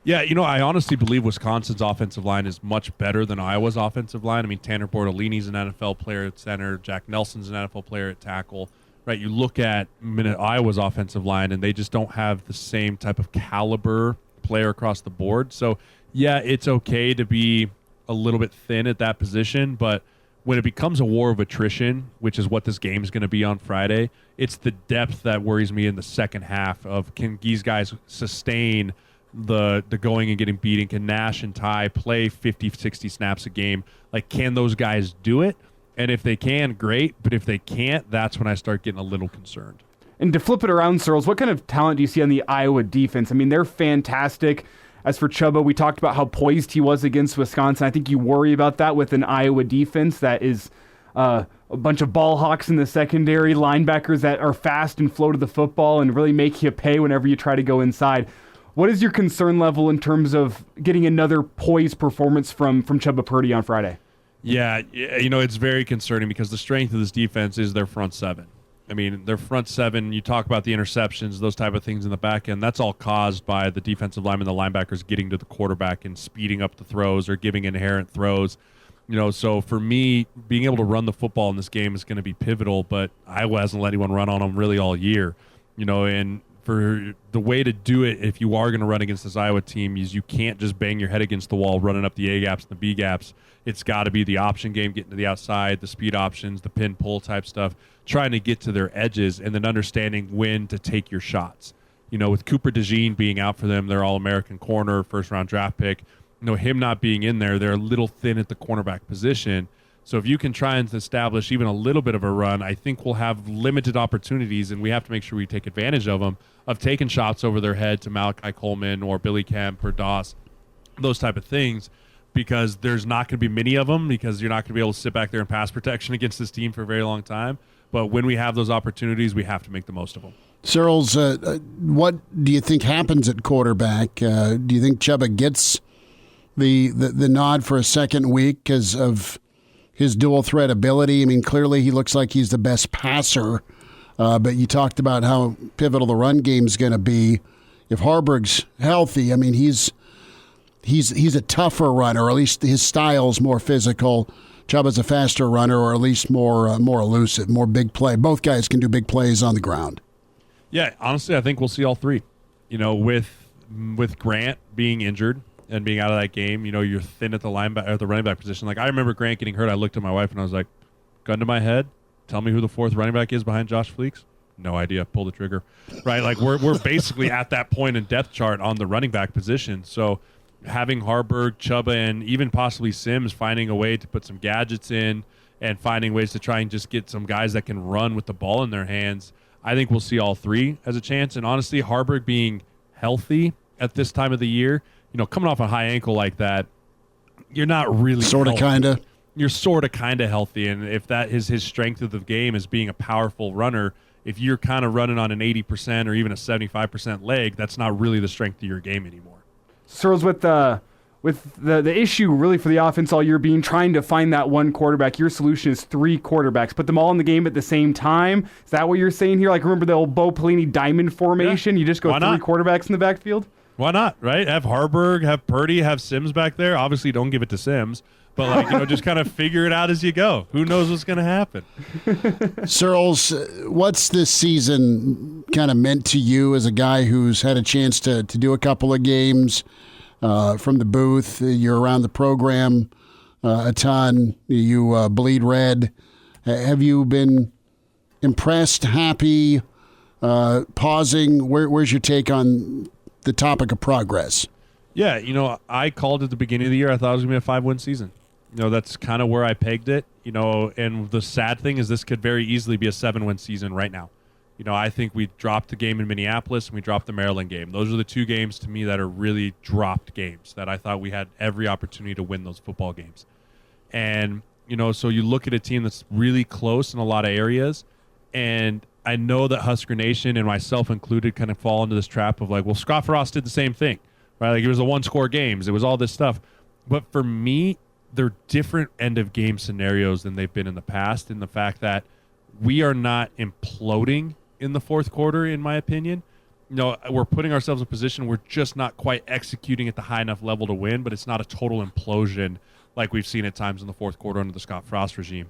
Yeah, I honestly believe Wisconsin's offensive line is much better than Iowa's offensive line. I mean, Tanner Bortolini's an NFL player at center. Jack Nelson's an NFL player at tackle. Right? You look at Iowa's offensive line, and they just don't have the same type of caliber player across the board. So, yeah, it's okay to be a little bit thin at that position, but when it becomes a war of attrition, which is what this game is going to be on Friday, it's the depth that worries me in the second half of can these guys sustain the going and getting beaten? Can Nash and Ty play 50, 60 snaps a game? Like, can those guys do it? And if they can, great. But if they can't, that's when I start getting a little concerned. And to flip it around, Sirles, what kind of talent do you see on the Iowa defense? I mean, they're fantastic. As for Chubba, we talked about how poised he was against Wisconsin. I think you worry about that with an Iowa defense that is a bunch of ball hawks in the secondary, linebackers that are fast and flow to the football and really make you pay whenever you try to go inside. What is your concern level in terms of getting another poised performance from Chubba Purdy on Friday? Yeah, it's very concerning because the strength of this defense is their front seven. I mean, their front seven, you talk about the interceptions, those type of things in the back end, that's all caused by the defensive linemen, the linebackers getting to the quarterback and speeding up the throws or giving inherent throws. So for me, being able to run the football in this game is going to be pivotal, but Iowa hasn't let anyone run on them really all year. And for the way to do it, if you are going to run against this Iowa team, is you can't just bang your head against the wall running up the A gaps and the B gaps. It's got to be the option game, getting to the outside, the speed options, the pin pull type stuff, trying to get to their edges, and then understanding when to take your shots. With Cooper DeJean being out for them, their All-American corner, first-round draft pick, him not being in there, they're a little thin at the cornerback position. So if you can try and establish even a little bit of a run, I think we'll have limited opportunities, and we have to make sure we take advantage of them, of taking shots over their head to Malachi Coleman or Billy Kemp or Doss, those type of things, because there's not going to be many of them because you're not going to be able to sit back there in pass protection against this team for a very long time. But when we have those opportunities, we have to make the most of them. Sirles, what do you think happens at quarterback? Do you think Chubba gets the nod for a second week because of his dual threat ability? I mean, clearly he looks like he's the best passer, but you talked about how pivotal the run game is going to be. If Harburg's healthy, I mean, he's a tougher runner, or at least his style's more physical. Chubba's a faster runner, or at least more elusive, more big play. Both guys can do big plays on the ground. Yeah, honestly, I think we'll see all three. With Grant being injured and being out of that game, you're thin at the running back position. Like, I remember Grant getting hurt. I looked at my wife and I was like, gun to my head, tell me who the fourth running back is behind Josh Fleeks. No idea. Pull the trigger. Right? Like, we're basically at that point in depth chart on the running back position. So having Harburg, Chubba, and even possibly Sims finding a way to put some gadgets in and finding ways to try and just get some guys that can run with the ball in their hands, I think we'll see all three as a chance. And honestly, Harburg being healthy at this time of the year, coming off a high ankle like that, you're not really sort of kind of. You're sort of kind of healthy. And if that is his strength of the game is being a powerful runner, if you're kind of running on an 80% or even a 75% leg, that's not really the strength of your game anymore. Sirles, with the issue really for the offense all year being trying to find that one quarterback, your solution is three quarterbacks. Put them all in the game at the same time. Is that what you're saying here? Like, remember the old Bo Pelini diamond formation? Yeah. You just go three quarterbacks in the backfield? Why not, right? Have Harburg, have Purdy, have Sims back there. Obviously, don't give it to Sims. But, just kind of figure it out as you go. Who knows what's going to happen? Sirles, what's this season kind of meant to you as a guy who's had a chance to do a couple of games from the booth? You're around the program a ton. You bleed red. Have you been impressed, happy, pausing? Where's your take on the topic of progress? Yeah, I called at the beginning of the year. I thought it was going to be a 5-win season. That's kind of where I pegged it. And the sad thing is this could very easily be a 7-win season right now. I think we dropped the game in Minneapolis and we dropped the Maryland game. Those are the two games to me that are really dropped games that I thought we had every opportunity to win those football games. And, so you look at a team that's really close in a lot of areas, and I know that Husker Nation and myself included kind of fall into this trap of like, well, Scott Frost did the same thing, right? Like, it was a one-score games. It was all this stuff. But for me, they're different end-of-game scenarios than they've been in the past, in the fact that we are not imploding in the fourth quarter, in my opinion. we're putting ourselves in a position we're just not quite executing at the high enough level to win, but it's not a total implosion like we've seen at times in the fourth quarter under the Scott Frost regime.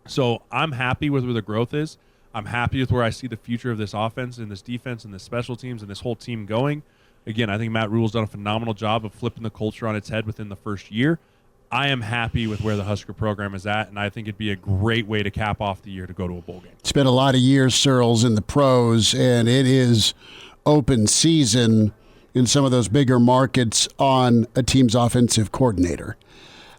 So I'm happy with where the growth is. I'm happy with where I see the future of this offense and this defense and this special teams and this whole team going. Again, I think Matt Rule's done a phenomenal job of flipping the culture on its head within the first year. I am happy with where the Husker program is at, and I think it'd be a great way to cap off the year to go to a bowl game. It's been a lot of years, Sirles, in the pros, and it is open season in some of those bigger markets on a team's offensive coordinator.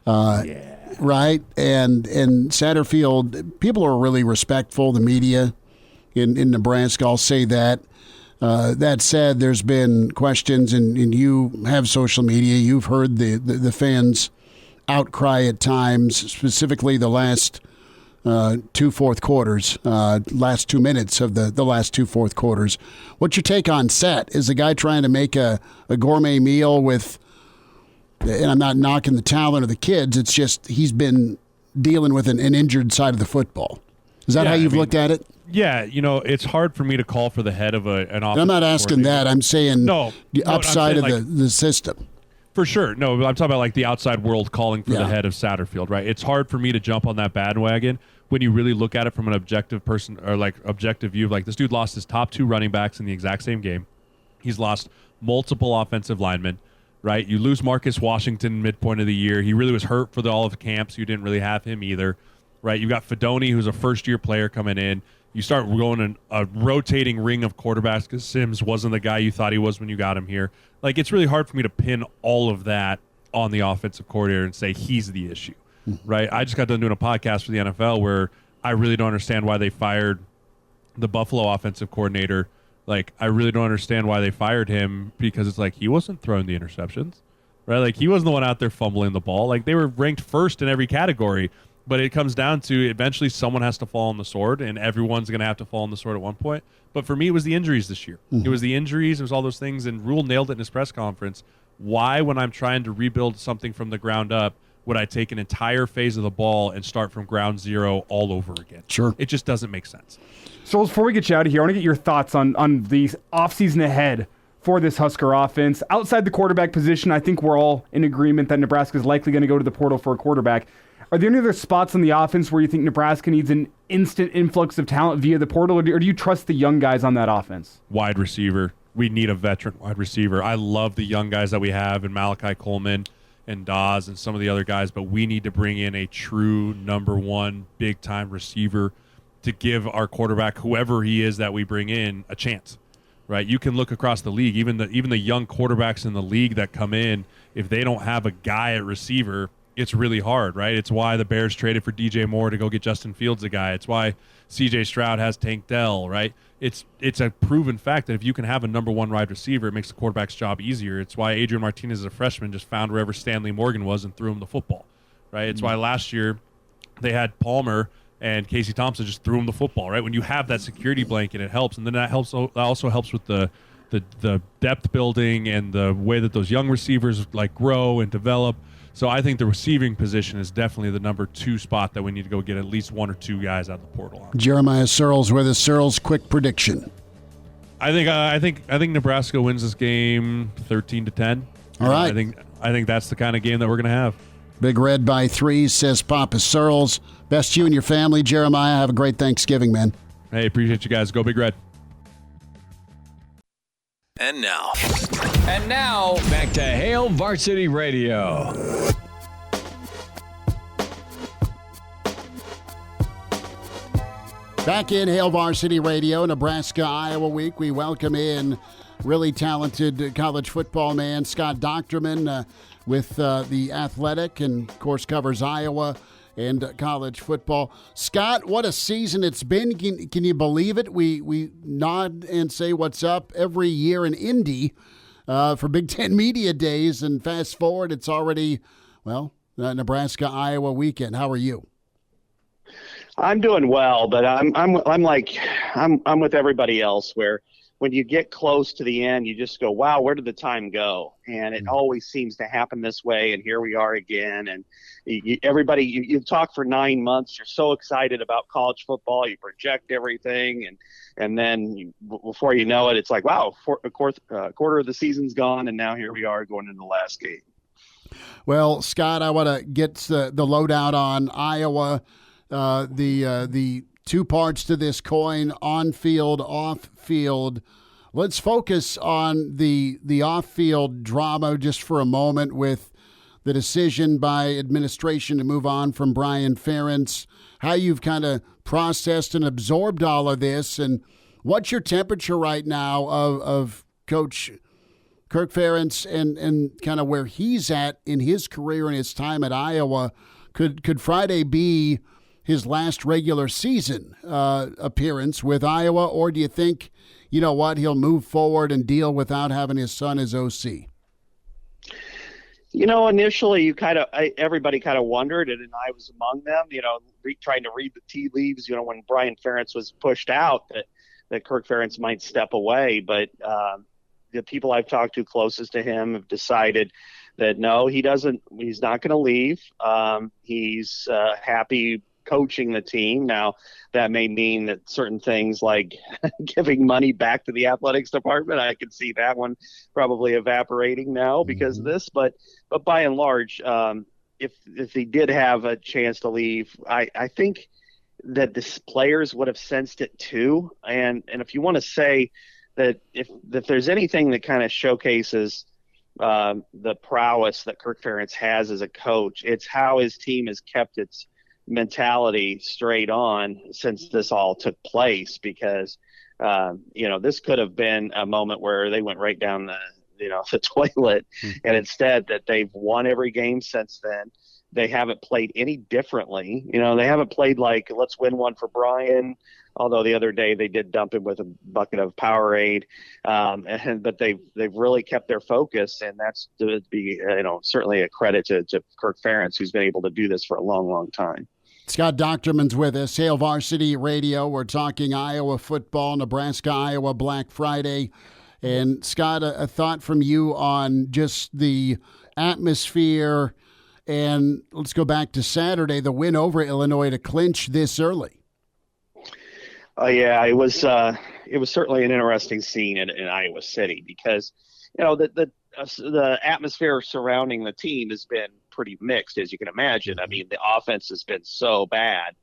Right? And Satterfield, people are really respectful, the media in Nebraska, I'll say that. That said, there's been questions, and you have social media. You've heard the fans' outcry at times, specifically the last two fourth quarters, last 2 minutes of the last two fourth quarters. What's your take on Sat? Is the guy trying to make a gourmet meal with, and I'm not knocking the talent of the kids, it's just he's been dealing with an injured side of the football. Is that how you've looked at it? Yeah, it's hard for me to call for the head of an offense. I'm not asking that. I'm saying outside of the system. For sure. No, I'm talking about like the outside world calling for the head of Satterfield, right? It's hard for me to jump on that bandwagon when you really look at it from an objective person or like objective view. Like this dude lost his top 2 running backs in the exact same game. He's lost multiple offensive linemen, right? You lose Marcus Washington midpoint of the year. He really was hurt for all of camp, so you didn't really have him either, right? You got Fedoni, who's a first-year player coming in. You start going in a rotating ring of quarterbacks because Sims wasn't the guy you thought he was when you got him here. Like, it's really hard for me to pin all of that on the offensive coordinator and say he's the issue, right? I just got done doing a podcast for the NFL where I really don't understand why they fired the Buffalo offensive coordinator. Like, I really don't understand why they fired him because it's like he wasn't throwing the interceptions, right? Like, he wasn't the one out there fumbling the ball. Like, they were ranked first in every category. But it comes down to eventually someone has to fall on the sword, and everyone's going to have to fall on the sword at one point. But for me, it was the injuries this year. It was the injuries. It was all those things. And Rule nailed it in his press conference. Why, when I'm trying to rebuild something from the ground up, would I take an entire phase of the ball and start from ground zero all over again? Sure. It just doesn't make sense. So before we get you out of here, I want to get your thoughts on the offseason ahead for this Husker offense. Outside the quarterback position, I think we're all in agreement that Nebraska is likely going to go to the portal for a quarterback. Are there any other spots on the offense where you think Nebraska needs an instant influx of talent via the portal, or do you trust the young guys on that offense? Wide receiver. We need a veteran wide receiver. I love the young guys that we have in Malachi Coleman and Dawes and some of the other guys, but we need to bring in a true number one big-time receiver to give our quarterback, whoever he is that we bring in, a chance. Right? You can look across the league, even the young quarterbacks in the league that come in, if they don't have a guy at receiver, it's really hard, right? It's why the Bears traded for DJ Moore to go get Justin Fields a guy. It's why CJ Stroud has Tank Dell, right? It's a proven fact that if you can have a number one wide receiver, it makes the quarterback's job easier. It's why Adrian Martinez as a freshman just found wherever Stanley Morgan was and threw him the football, right? It's why last year they had Palmer and Casey Thompson just threw him the football, right? When you have that security blanket, it helps. And then that also helps with the depth building and the way that those young receivers like grow and develop. So I think the receiving position is definitely the number 2 spot that we need to go get at least 1 or 2 guys out of the portal on. Jeremiah Sirles with us. Sirles, quick prediction. I think Nebraska wins this game 13-10. All right. I think that's the kind of game that we're going to have. Big Red by 3, says Papa Sirles. Best to you and your family, Jeremiah. Have a great Thanksgiving, man. Hey, appreciate you guys. Go Big Red. And now, back to Hail Varsity Radio. Back in Hail Varsity Radio, Nebraska-Iowa week, we welcome in really talented college football man Scott Dochterman with The Athletic, and, of course, covers Iowa and college football. Scott, what a season it's been. Can you believe it? We nod and say what's up every year in Indy for Big Ten Media Days, and fast forward, it's already, Nebraska-Iowa weekend. How are you? I'm doing well, but I'm with everybody else where when you get close to the end, you just go, wow, where did the time go? And it always seems to happen this way. And here we are again. And you talk for 9 months. You're so excited about college football. You project everything. And then before you know it, it's like, wow, a quarter of the season's gone. And now here we are going into the last game. Well, Scott, I want to get the lowdown on Iowa. The two parts to this coin, on-field, off-field. Let's focus on the off-field drama just for a moment with the decision by administration to move on from Brian Ferentz, how you've kind of processed and absorbed all of this, and what's your temperature right now of Coach Kirk Ferentz and kind of where he's at in his career and his time at Iowa? Could Friday be his last regular season appearance with Iowa, or do you think, you know what, he'll move forward and deal without having his son as OC? You know, initially everybody kind of wondered, and I was among them, trying to read the tea leaves, when Brian Ferentz was pushed out, that Kirk Ferentz might step away. But the people I've talked to closest to him have decided that no, he's not going to leave. He's happy coaching the team. Now, that may mean that certain things like giving money back to the athletics department, I could see that one probably evaporating now because of this. But by and large, if he did have a chance to leave, I think that the players would have sensed it too. And if you want to say that if there's anything that kind of showcases the prowess that Kirk Ferentz has as a coach, it's how his team has kept its mentality straight on since this all took place, because this could have been a moment where they went right down the toilet, and instead that they've won every game since then. They haven't played any differently. They haven't played like, let's win one for Brian, although the other day they did dump him with a bucket of Powerade. But they've really kept their focus, and that's to be certainly a credit to Kirk Ferentz, who's been able to do this for a long, long time. Scott Dochterman's with us, Hail Varsity Radio. We're talking Iowa football, Nebraska-Iowa Black Friday. And Scott, a thought from you on just the atmosphere. And let's go back to Saturday, the win over Illinois to clinch this early. Yeah, it was certainly an interesting scene in Iowa City because, the atmosphere surrounding the team has been pretty mixed, as you can imagine. I mean, the offense has been so bad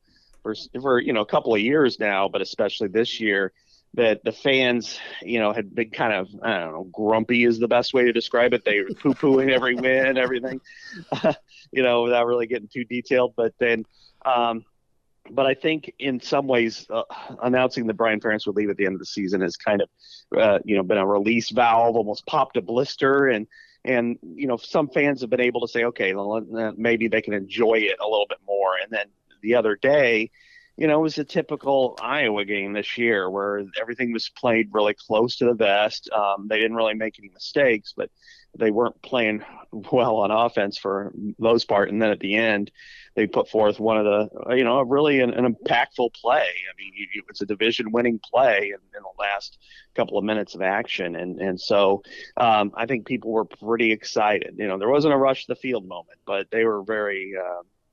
for a couple of years now, but especially this year, that the fans, had been kind of, I don't know, grumpy is the best way to describe it. They were poo-pooing every win, everything, without really getting too detailed. But then, but I think in some ways, announcing that Brian Ferentz would leave at the end of the season has kind of, been a release valve, almost popped a blister. And some fans have been able to say, okay, well, maybe they can enjoy it a little bit more. And then the other day, it was a typical Iowa game this year where everything was played really close to the vest. They didn't really make any mistakes, but they weren't playing well on offense for the most part. And then at the end, they put forth one of the, really an impactful play. I mean, it's a division-winning play in the last couple of minutes of action. And so I think people were pretty excited. There wasn't a rush to the field moment, but they were very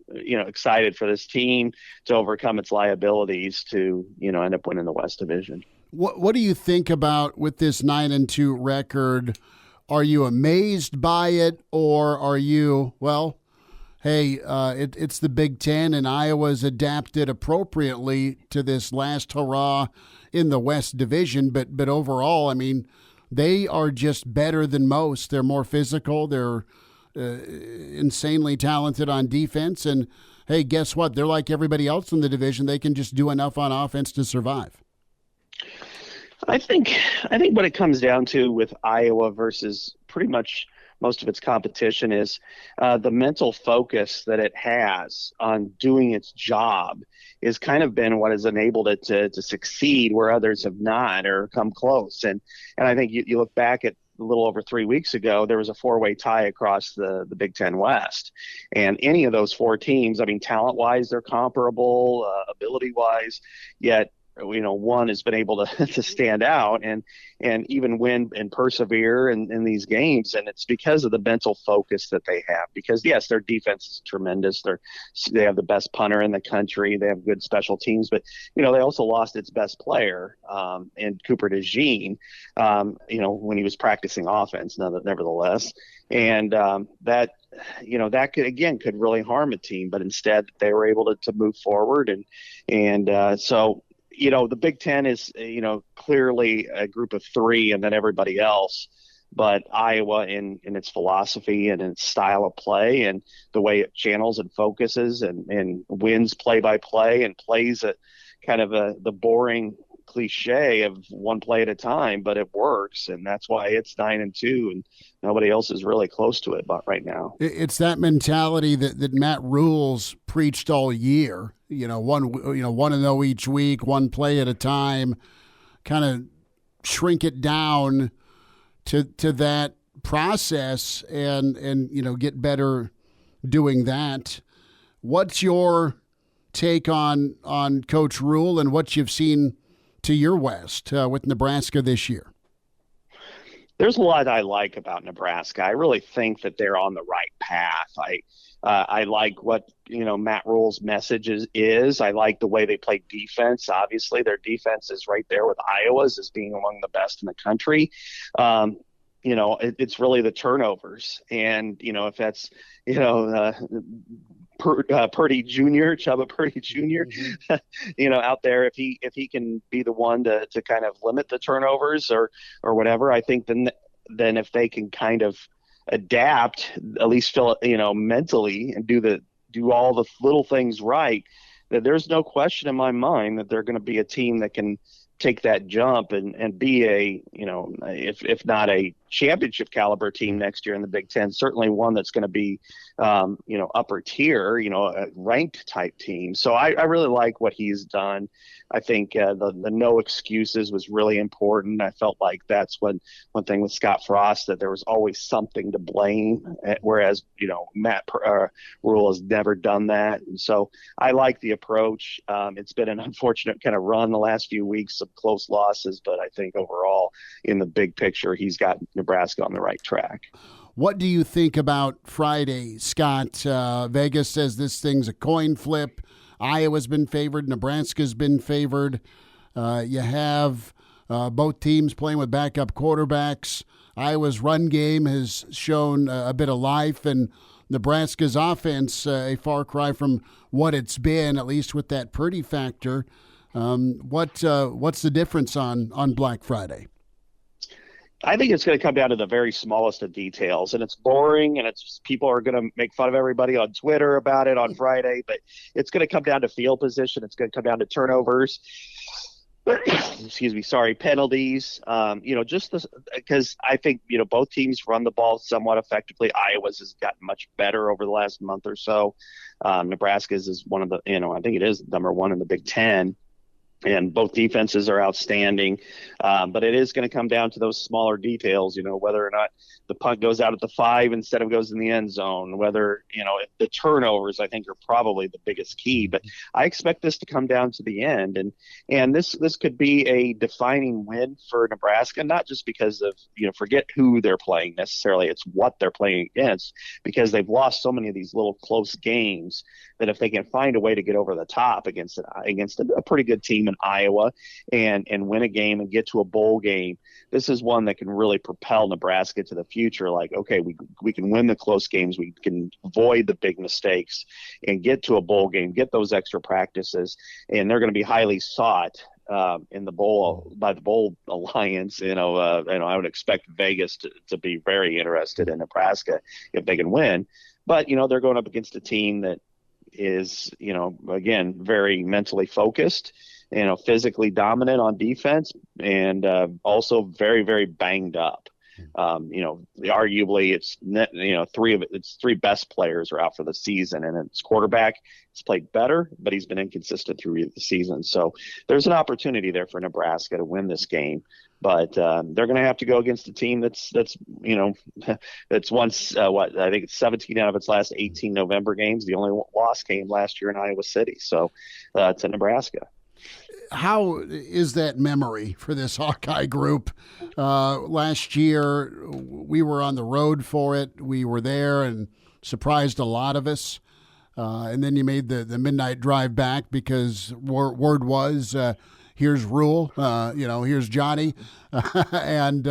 excited for this team to overcome its liabilities to, end up winning the West Division. What do you think about with this 9-2 record? Are you amazed by it, or are you, well, hey, it's the Big Ten and Iowa's adapted appropriately to this last hurrah in the West Division, but overall, I mean, they are just better than most. They're more physical. They're insanely talented on defense. And, hey, guess what? They're like everybody else in the division. They can just do enough on offense to survive. I think what it comes down to with Iowa versus pretty much most of its competition is the mental focus that it has on doing its job is kind of been what has enabled it to succeed where others have not or come close. And I think you look back at a little over 3 weeks ago, there was a 4-way tie across the Big Ten West. And any of those 4 teams, I mean, talent-wise, they're comparable, ability-wise, yet one has been able to stand out and even win and persevere in these games. And it's because of the mental focus that they have, because yes, their defense is tremendous. They have the best punter in the country. They have good special teams, but they also lost its best player, in Cooper DeJean, when he was practicing offense, nevertheless. And that could really harm a team, but instead they were able to move forward. So the Big Ten is, clearly a group of 3 and then everybody else. But Iowa, in its philosophy and its style of play and the way it channels and focuses and wins play by play and plays at kind of the boring cliche of one play at a time, but it works. And that's why it's 9-2 and nobody else is really close to it right now. It's that mentality that Matt Rule's preached all year. 1-0 each week, one play at a time, kind of shrink it down to that process and get better doing that. What's your take on Coach Rule and what you've seen to your west with Nebraska this year? There's a lot I like about Nebraska. I really think that they're on the right path. I like what Matt Rule's message is. I like the way they play defense. Obviously, their defense is right there with Iowa's as being among the best in the country. It's really the turnovers, and if that's Purdy Jr., Chubba Purdy Jr., out there, if he can be the one to kind of limit the turnovers or whatever, I think then if they can kind of adapt, at least feel mentally, and do all the little things right, that there's no question in my mind that they're going to be a team that can take that jump and be a, if not a championship caliber team next year in the Big Ten, certainly one that's going to be, upper tier, a ranked type team. So I really like what he's done. I think the no excuses was really important. I felt like that's one thing with Scott Frost, that there was always something to blame, whereas, Matt Rule has never done that. And so I like the approach. It's been an unfortunate kind of run the last few weeks, some close losses, but I think overall in the big picture, he's got Nebraska on the right track. What do you think about Friday, Scott? Vegas says this thing's a coin flip. Iowa's been favored. Nebraska's been favored. You have both teams playing with backup quarterbacks. Iowa's run game has shown a bit of life, and Nebraska's offense a far cry from what it's been, at least with that Purdy factor. What's the difference on Black Friday? I think it's going to come down to the very smallest of details, and it's boring, and people are going to make fun of everybody on Twitter about it on Friday, but it's going to come down to field position. It's going to come down to turnovers. Penalties. Because I think, both teams run the ball somewhat effectively. Iowa's has gotten much better over the last month or so. Nebraska's is one of the, I think it is number 1 in the Big Ten. And both defenses are outstanding, but it is going to come down to those smaller details, whether or not the punt goes out at the 5 instead of goes in the end zone, whether, the turnovers, I think, are probably the biggest key. But I expect this to come down to the end. And this could be a defining win for Nebraska, not just because of, forget who they're playing necessarily. It's what they're playing against, because they've lost so many of these little close games that if they can find a way to get over the top against a pretty good team in Iowa and win a game and get to a bowl game, this is one that can really propel Nebraska to the future. Like, okay, we can win the close games, we can avoid the big mistakes and get to a bowl game, get those extra practices, and they're going to be highly sought in the bowl by the Bowl Alliance. I would expect Vegas to be very interested in Nebraska if they can win. But they're going up against a team that is, again, very mentally focused, physically dominant on defense, and also very, very banged up. Arguably it's three best players are out for the season, and it's quarterback. He's played better, but he's been inconsistent through the season. So there's an opportunity there for Nebraska to win this game. But they're going to have to go against a team that's won I think it's 17 out of its last 18 November games. The only loss came last year in Iowa City. So to Nebraska. How is that memory for this Hawkeye group? Last year, we were on the road for it. We were there and surprised a lot of us. And then you made the midnight drive back because word was here's Rule, here's Johnny. And,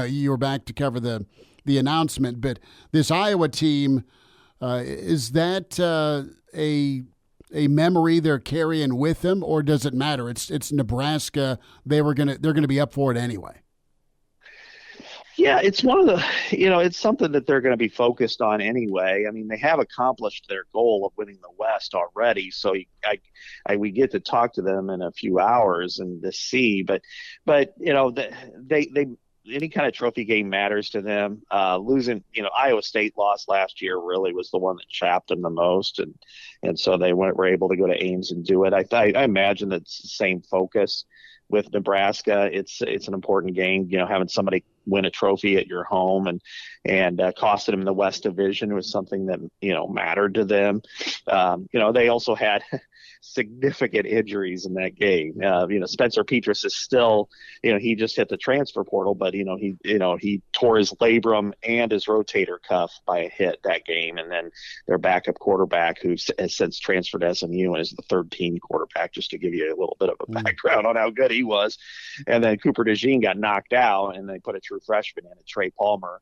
you were back to cover the announcement. But this Iowa team, is that a memory they're carrying with them, or does it matter? It's Nebraska. They're gonna be up for it anyway. Yeah, it's one of the, it's something that they're going to be focused on anyway. I mean, they have accomplished their goal of winning the West already. So we get to talk to them in a few hours and to see, but they any kind of trophy game matters to them. Losing, Iowa State lost last year really was the one that chapped them the most. And so they were able to go to Ames and do it. I imagine that's the same focus with Nebraska. It's an important game, having somebody win a trophy at your home and costed them the West Division was something that, mattered to them. They also had significant injuries in that game. Spencer Petras is still, he just hit the transfer portal, but he tore his labrum and his rotator cuff by a hit that game. And then their backup quarterback, who has since transferred to SMU and is the third team quarterback, just to give you a little bit of a background on how good he was. And then Cooper DeJean got knocked out, and they put a true freshman in, Trey Palmer.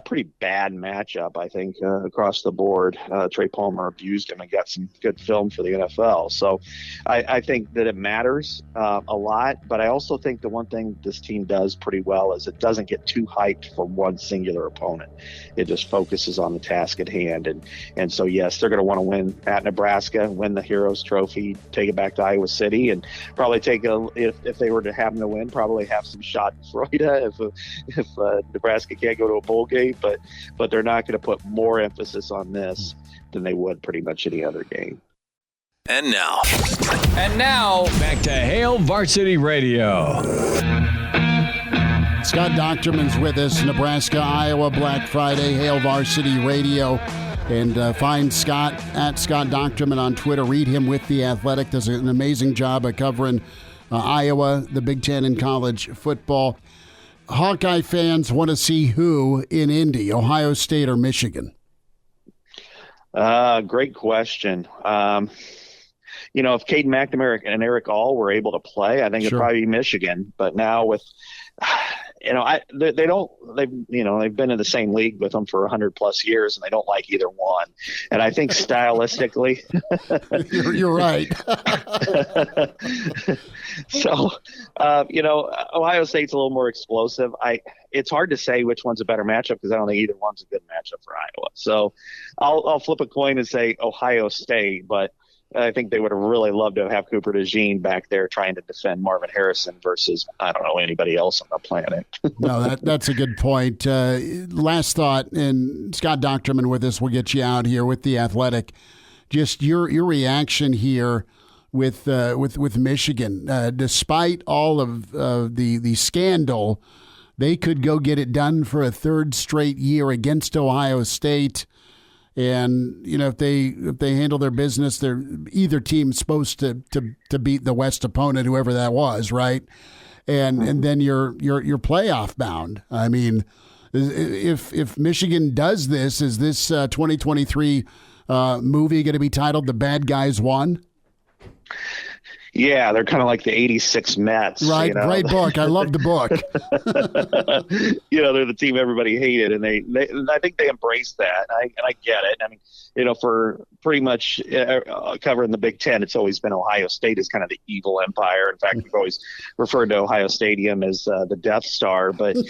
Pretty bad matchup, I think, across the board. Trey Palmer abused him and got some good film for the NFL. So I think that it matters a lot, but I also think the one thing this team does pretty well is it doesn't get too hyped for one singular opponent. It just focuses on the task at hand. And so, yes, they're going to want to win at Nebraska, win the Heroes Trophy, take it back to Iowa City, and probably if they were to have them to win, probably have some schadenfreude if Nebraska can't go to a bowl game, but they're not going to put more emphasis on this than they would pretty much any other game. And now, back to Hail Varsity Radio. Scott Dochterman's with us, Nebraska-Iowa Black Friday, Hail Varsity Radio. And find Scott at Scott Dochterman on Twitter. Read him with The Athletic. Does an amazing job of covering Iowa, the Big Ten, and college football. Hawkeye fans want to see who in Indy, Ohio State or Michigan? Great question. If Caden McNamara and Eric All were able to play, I think it'd probably be Michigan. But now with, they've been in the same league with them for 100+ years, and they don't like either one. And I think stylistically, you're right. So, Ohio State's a little more explosive. It's hard to say which one's a better matchup because I don't think either one's a good matchup for Iowa. So I'll flip a coin and say Ohio State, but I think they would have really loved to have Cooper DeJean back there trying to defend Marvin Harrison versus, I don't know, anybody else on the planet. No, that's a good point. Last thought, and Scott Dochterman with us, we'll get you out here with The Athletic. Just your reaction here with Michigan. Despite all of the scandal, they could go get it done for a third straight year against Ohio State. And, if they handle their business, either team's supposed to beat the West opponent, whoever that was, right? And then you're playoff bound. I mean, if Michigan does this, is this 2023 movie going to be titled "The Bad Guys Won"? Yeah, they're kind of like the '86 Mets. Right, great book. I love the book. They're the team everybody hated, and I think they embraced that. And I get it. I mean, for pretty much covering the Big Ten, it's always been Ohio State as kind of the evil empire. In fact, we've always referred to Ohio Stadium as the Death Star. But in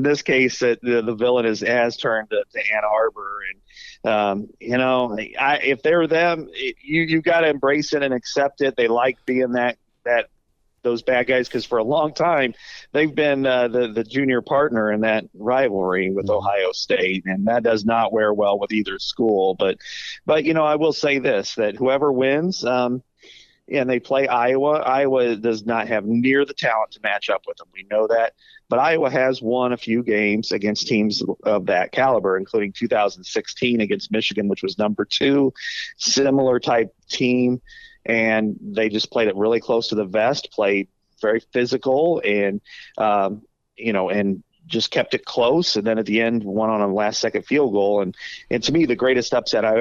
this case, the villain has turned to Ann Arbor, and if they're them, you got to embrace it and accept it. They like being that those bad guys, because for a long time they've been the junior partner in that rivalry with Ohio State, and that does not wear well with either school. But I will say this, that whoever wins, and they play Iowa. Iowa does not have near the talent to match up with them. We know that. But Iowa has won a few games against teams of that caliber, including 2016 against Michigan, which was number 2, similar type team. And they just played it really close to the vest, played very physical, and, and just kept it close. And then at the end, won on a last-second field goal. And to me, the greatest upset I've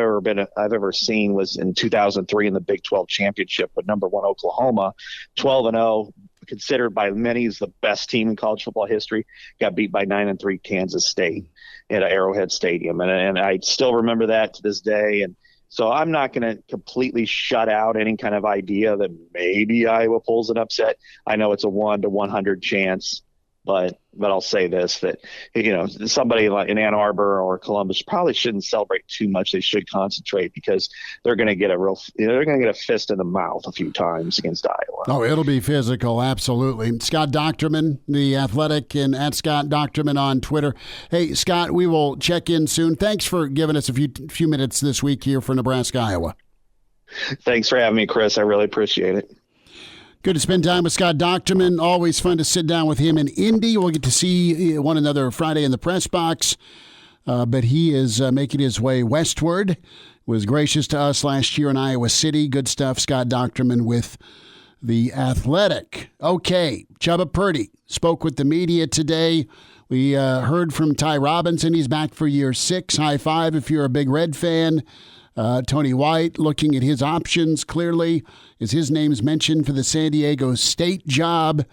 ever seen was in 2003 in the Big 12 championship with number 1 Oklahoma, 12-0. Considered by many as the best team in college football history, got beat by 9-3 Kansas State at Arrowhead Stadium. And I still remember that to this day. And so I'm not going to completely shut out any kind of idea that maybe Iowa pulls an upset. I know it's a 1 to 100 chance, but I'll say this, that, somebody like in Ann Arbor or Columbus probably shouldn't celebrate too much. They should concentrate, because they're going to get a fist in the mouth a few times against Iowa. Oh, it'll be physical. Absolutely. Scott Dochterman, The Athletic, and at Scott Dochterman on Twitter. Hey, Scott, we will check in soon. Thanks for giving us a few minutes this week here for Nebraska-Iowa. Thanks for having me, Chris. I really appreciate it. Good to spend time with Scott Dochterman. Always fun to sit down with him in Indy. We'll get to see one another Friday in the press box. But he is making his way westward. Was gracious to us last year in Iowa City. Good stuff. Scott Dochterman with The Athletic. Okay, Chubba Purdy spoke with the media today. We heard from Ty Robinson. He's back for year 6. High five if you're a big Red fan. Tony White looking at his options clearly as his name's mentioned for the San Diego State job.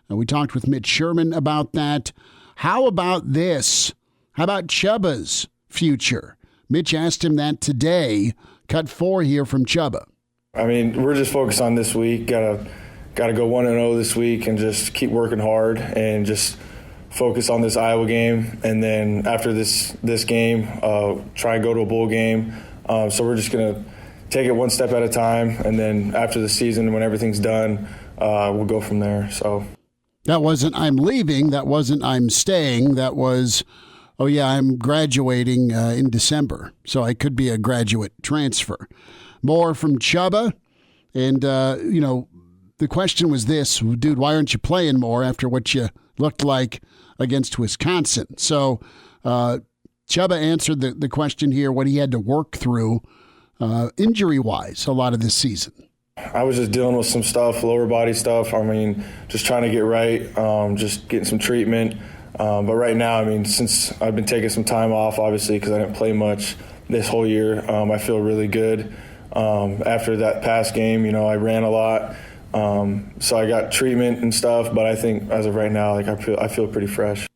We talked with Mitch Sherman about that. How about this? How about Chubba's future? Mitch asked him that today. Cut 4 here from Chubba. I mean, we're just focused on this week. Got to go 1-0 this week and just keep working hard and just focus on this Iowa game. And then after this game, try and go to a bowl game. So we're just going to take it one step at a time, and then after the season, when everything's done, we'll go from there. So that wasn't I'm leaving. That wasn't I'm staying. That was, oh, yeah, I'm graduating in December, so I could be a graduate transfer. More from Chubba. And, the question was this, dude, why aren't you playing more after what you looked like against Wisconsin? So Chubba answered the question here, what he had to work through injury-wise a lot of this season. I was just dealing with some stuff, lower body stuff. I mean, just trying to get right, just getting some treatment. But right now, I mean, since I've been taking some time off, obviously, because I didn't play much this whole year, I feel really good. After that past game, I ran a lot. So I got treatment and stuff, but I think as of right now, I feel pretty fresh.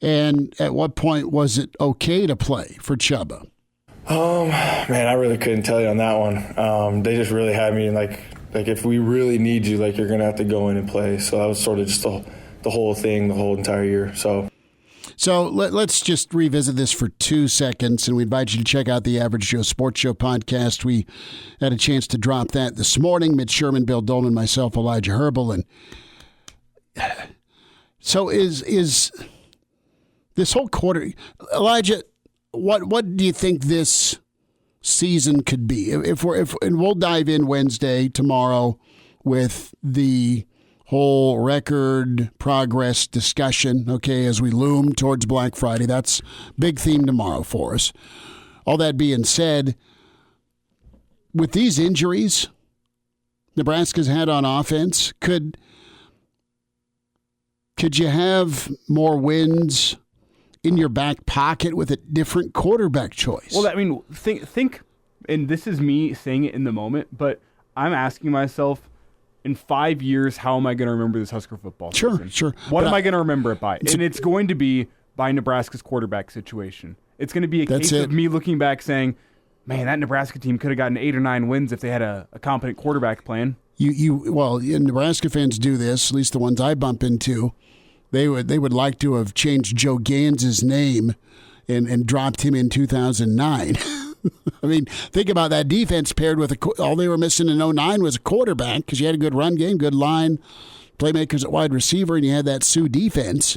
And at what point was it okay to play for Chubba? Man, I really couldn't tell you on that one. They just really had me like if we really need you, you're going to have to go in and play. So that was sort of just the whole thing, the whole entire year. So let's just revisit this for 2 seconds, and we invite you to check out the Average Joe Sports Show podcast. We had a chance to drop that this morning. Mitch Sherman, Bill Dolan, myself, Elijah Herbel. And so is this whole quarter, Elijah, what do you think this season could be? And we'll dive in Wednesday, tomorrow, with the whole record progress discussion, okay, as we loom towards Black Friday. That's big theme tomorrow for us. All that being said, with these injuries Nebraska's had on offense, could you have more wins in your back pocket with a different quarterback choice? Well, I mean, think, and this is me saying it in the moment, but I'm asking myself, in 5 years, how am I going to remember this Husker football season? Sure. What am I going to remember it by? And it's going to be by Nebraska's quarterback situation. It's going to be a case of me looking back saying, man, that Nebraska team could have gotten 8 or 9 wins if they had a competent quarterback plan. Well, Nebraska fans do this, at least the ones I bump into. They would like to have changed Joe Gans's name and dropped him in 2009. I mean, think about that defense paired with all they were missing in 09 was a quarterback because you had a good run game, good line, playmakers at wide receiver, and you had that Sioux defense.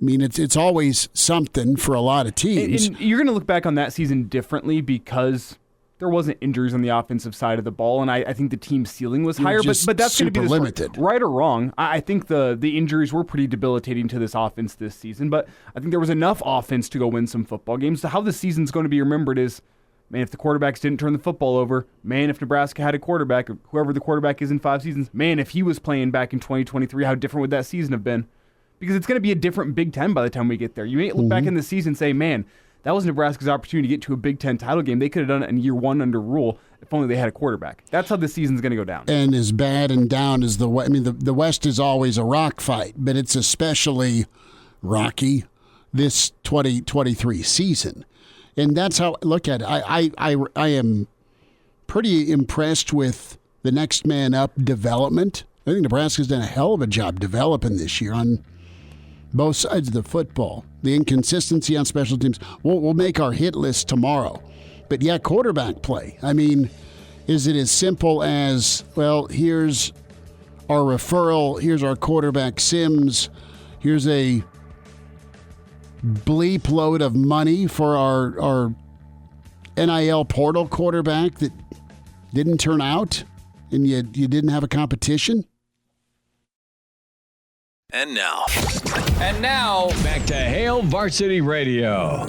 I mean, it's always something for a lot of teams. And you're going to look back on that season differently because there wasn't injuries on the offensive side of the ball, and I think the team ceiling was higher. But that's going to be limited, right or wrong. I think the injuries were pretty debilitating to this offense this season, but I think there was enough offense to go win some football games. So how the season's going to be remembered is, man, if the quarterbacks didn't turn the football over, man, if Nebraska had a quarterback, or whoever the quarterback is in 5 seasons, man, if he was playing back in 2023, how different would that season have been? Because it's going to be a different Big Ten by the time we get there. You may look back in the season and say, man, that was Nebraska's opportunity to get to a Big Ten title game. They could have done it in year 1 under Rule if only they had a quarterback. That's how the season's going to go down. And as bad and down as the West, I mean, the West is always a rock fight, but it's especially rocky this 2023 season. And that's how I look at it. I am pretty impressed with the next man up development. I think Nebraska's done a hell of a job developing this year on both sides of the football. The inconsistency on special teams. We'll make our hit list tomorrow. But yeah, quarterback play. I mean, is it as simple as, well, here's our referral, here's our quarterback Sims, here's a bleep load of money for our NIL portal quarterback that didn't turn out, and you didn't have a competition? And now, back to Hail Varsity Radio.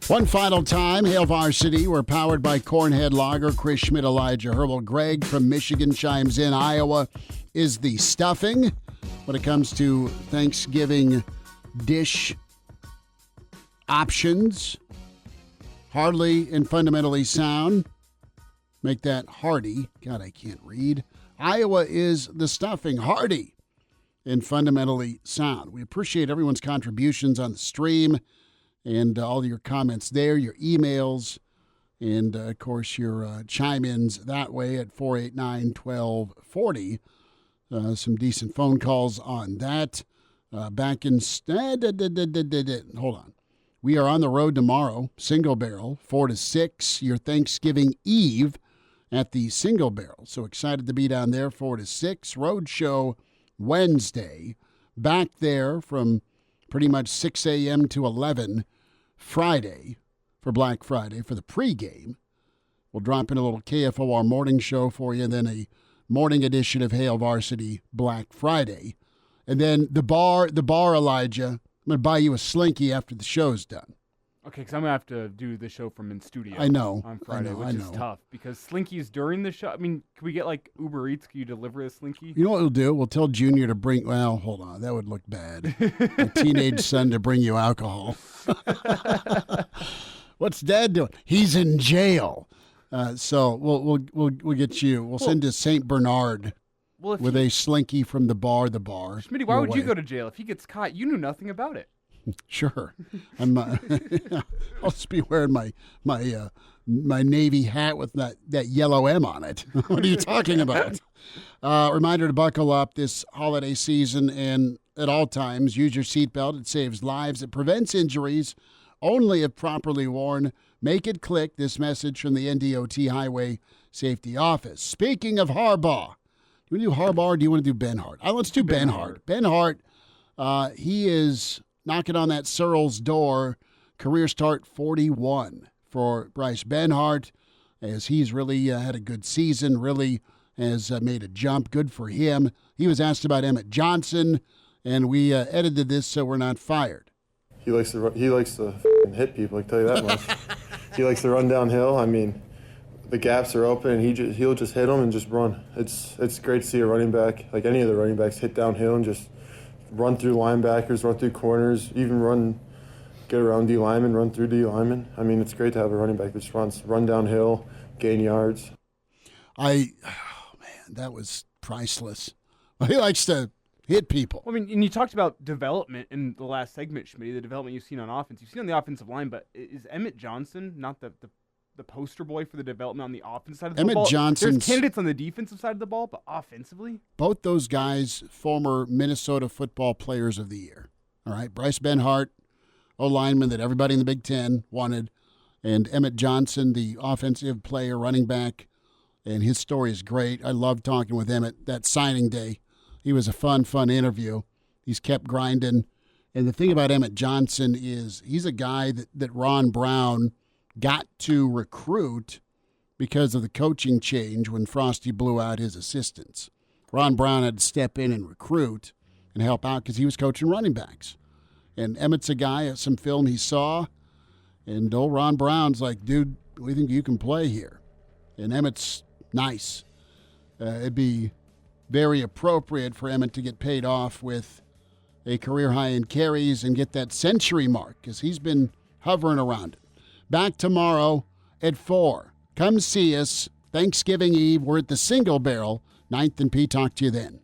One final time, Hail Varsity. We're powered by Cornhead Lager. Chris Schmidt, Elijah Herbel. Greg from Michigan chimes in. Iowa is the stuffing when it comes to Thanksgiving dish options. Hardly and fundamentally sound. Make that hearty. God, I can't read. Iowa is the stuffing. Hearty and fundamentally sound. We appreciate everyone's contributions on the stream and all your comments there, your emails, and, of course, your chime-ins that way at 489-1240. Some decent phone calls on that. Back in... Hold on. We are on the road tomorrow, Single Barrel, 4 to 6, your Thanksgiving Eve at the Single Barrel. So excited to be down there, 4 to 6. Road show Wednesday, back there from pretty much 6 a.m. to 11 Friday for Black Friday for the pregame. We'll drop in a little KFOR morning show for you, and then a morning edition of Hail Varsity Black Friday. And then the bar, Elijah, I'm going to buy you a Slinky after the show's done. Okay, because I'm going to have to do the show from in studio. I know. On Friday, which is tough because Slinky's during the show. I mean, can we get like Uber Eats? Can you deliver a Slinky? You know what we'll do? We'll tell Junior to bring, well, hold on. That would look bad. A teenage son to bring you alcohol. What's Dad doing? He's in jail. So we'll get you. We'll send to St. Bernard with a Slinky from the bar. Schmitty, why would you go to jail? If he gets caught, you knew nothing about it. Sure. I'm. I'll just be wearing my Navy hat with that yellow M on it. What are you talking about? Reminder to buckle up this holiday season and at all times use your seatbelt. It saves lives. It prevents injuries only if properly worn. Make it click. This message from the NDOT Highway Safety Office. Speaking of Harbaugh, do you want to do Harbaugh or do you want to do Ben Hart? Let's do Ben Hart. Ben Hart, he is knocking on that Sirles door. Career start 41 for Bryce Benhart, as he's really had a good season, really has made a jump. Good for him. He was asked about Emmett Johnson, and we edited this so we're not fired. He likes to hit people, I can tell you that much. He likes to run downhill. I mean, the gaps are open, and he'll just hit them and just run. It's great to see a running back, like any of the running backs, hit downhill and just run through linebackers, run through corners, even get around D linemen, run through D linemen. I mean, it's great to have a running back that just run downhill, gain yards. That was priceless. He likes to hit people. I mean, and you talked about development in the last segment, Schmitty, the development you've seen on offense. You've seen on the offensive line, but is Emmett Johnson not the poster boy for the development on the offensive side of the football? There's candidates on the defensive side of the ball, but offensively? Both those guys, former Minnesota Football Players of the Year. All right, Bryce Benhart, O-lineman that everybody in the Big Ten wanted, And Emmett Johnson, the offensive player, running back, and his story is great. I love talking with Emmett that signing day. He was a fun interview. He's kept grinding. And the thing about Emmett Johnson is he's a guy that Ron Brown got to recruit because of the coaching change when Frosty blew out his assistants. Ron Brown had to step in and recruit and help out because he was coaching running backs. And Emmett's a guy, some film he saw, and old Ron Brown's like, dude, we think you can play here. And Emmett's nice. It'd be very appropriate for Emmett to get paid off with a career high in carries and get that century mark because he's been hovering around it. Back tomorrow at 4. Come see us. Thanksgiving Eve. We're at the Single Barrel. 9th and P. Talk to you then.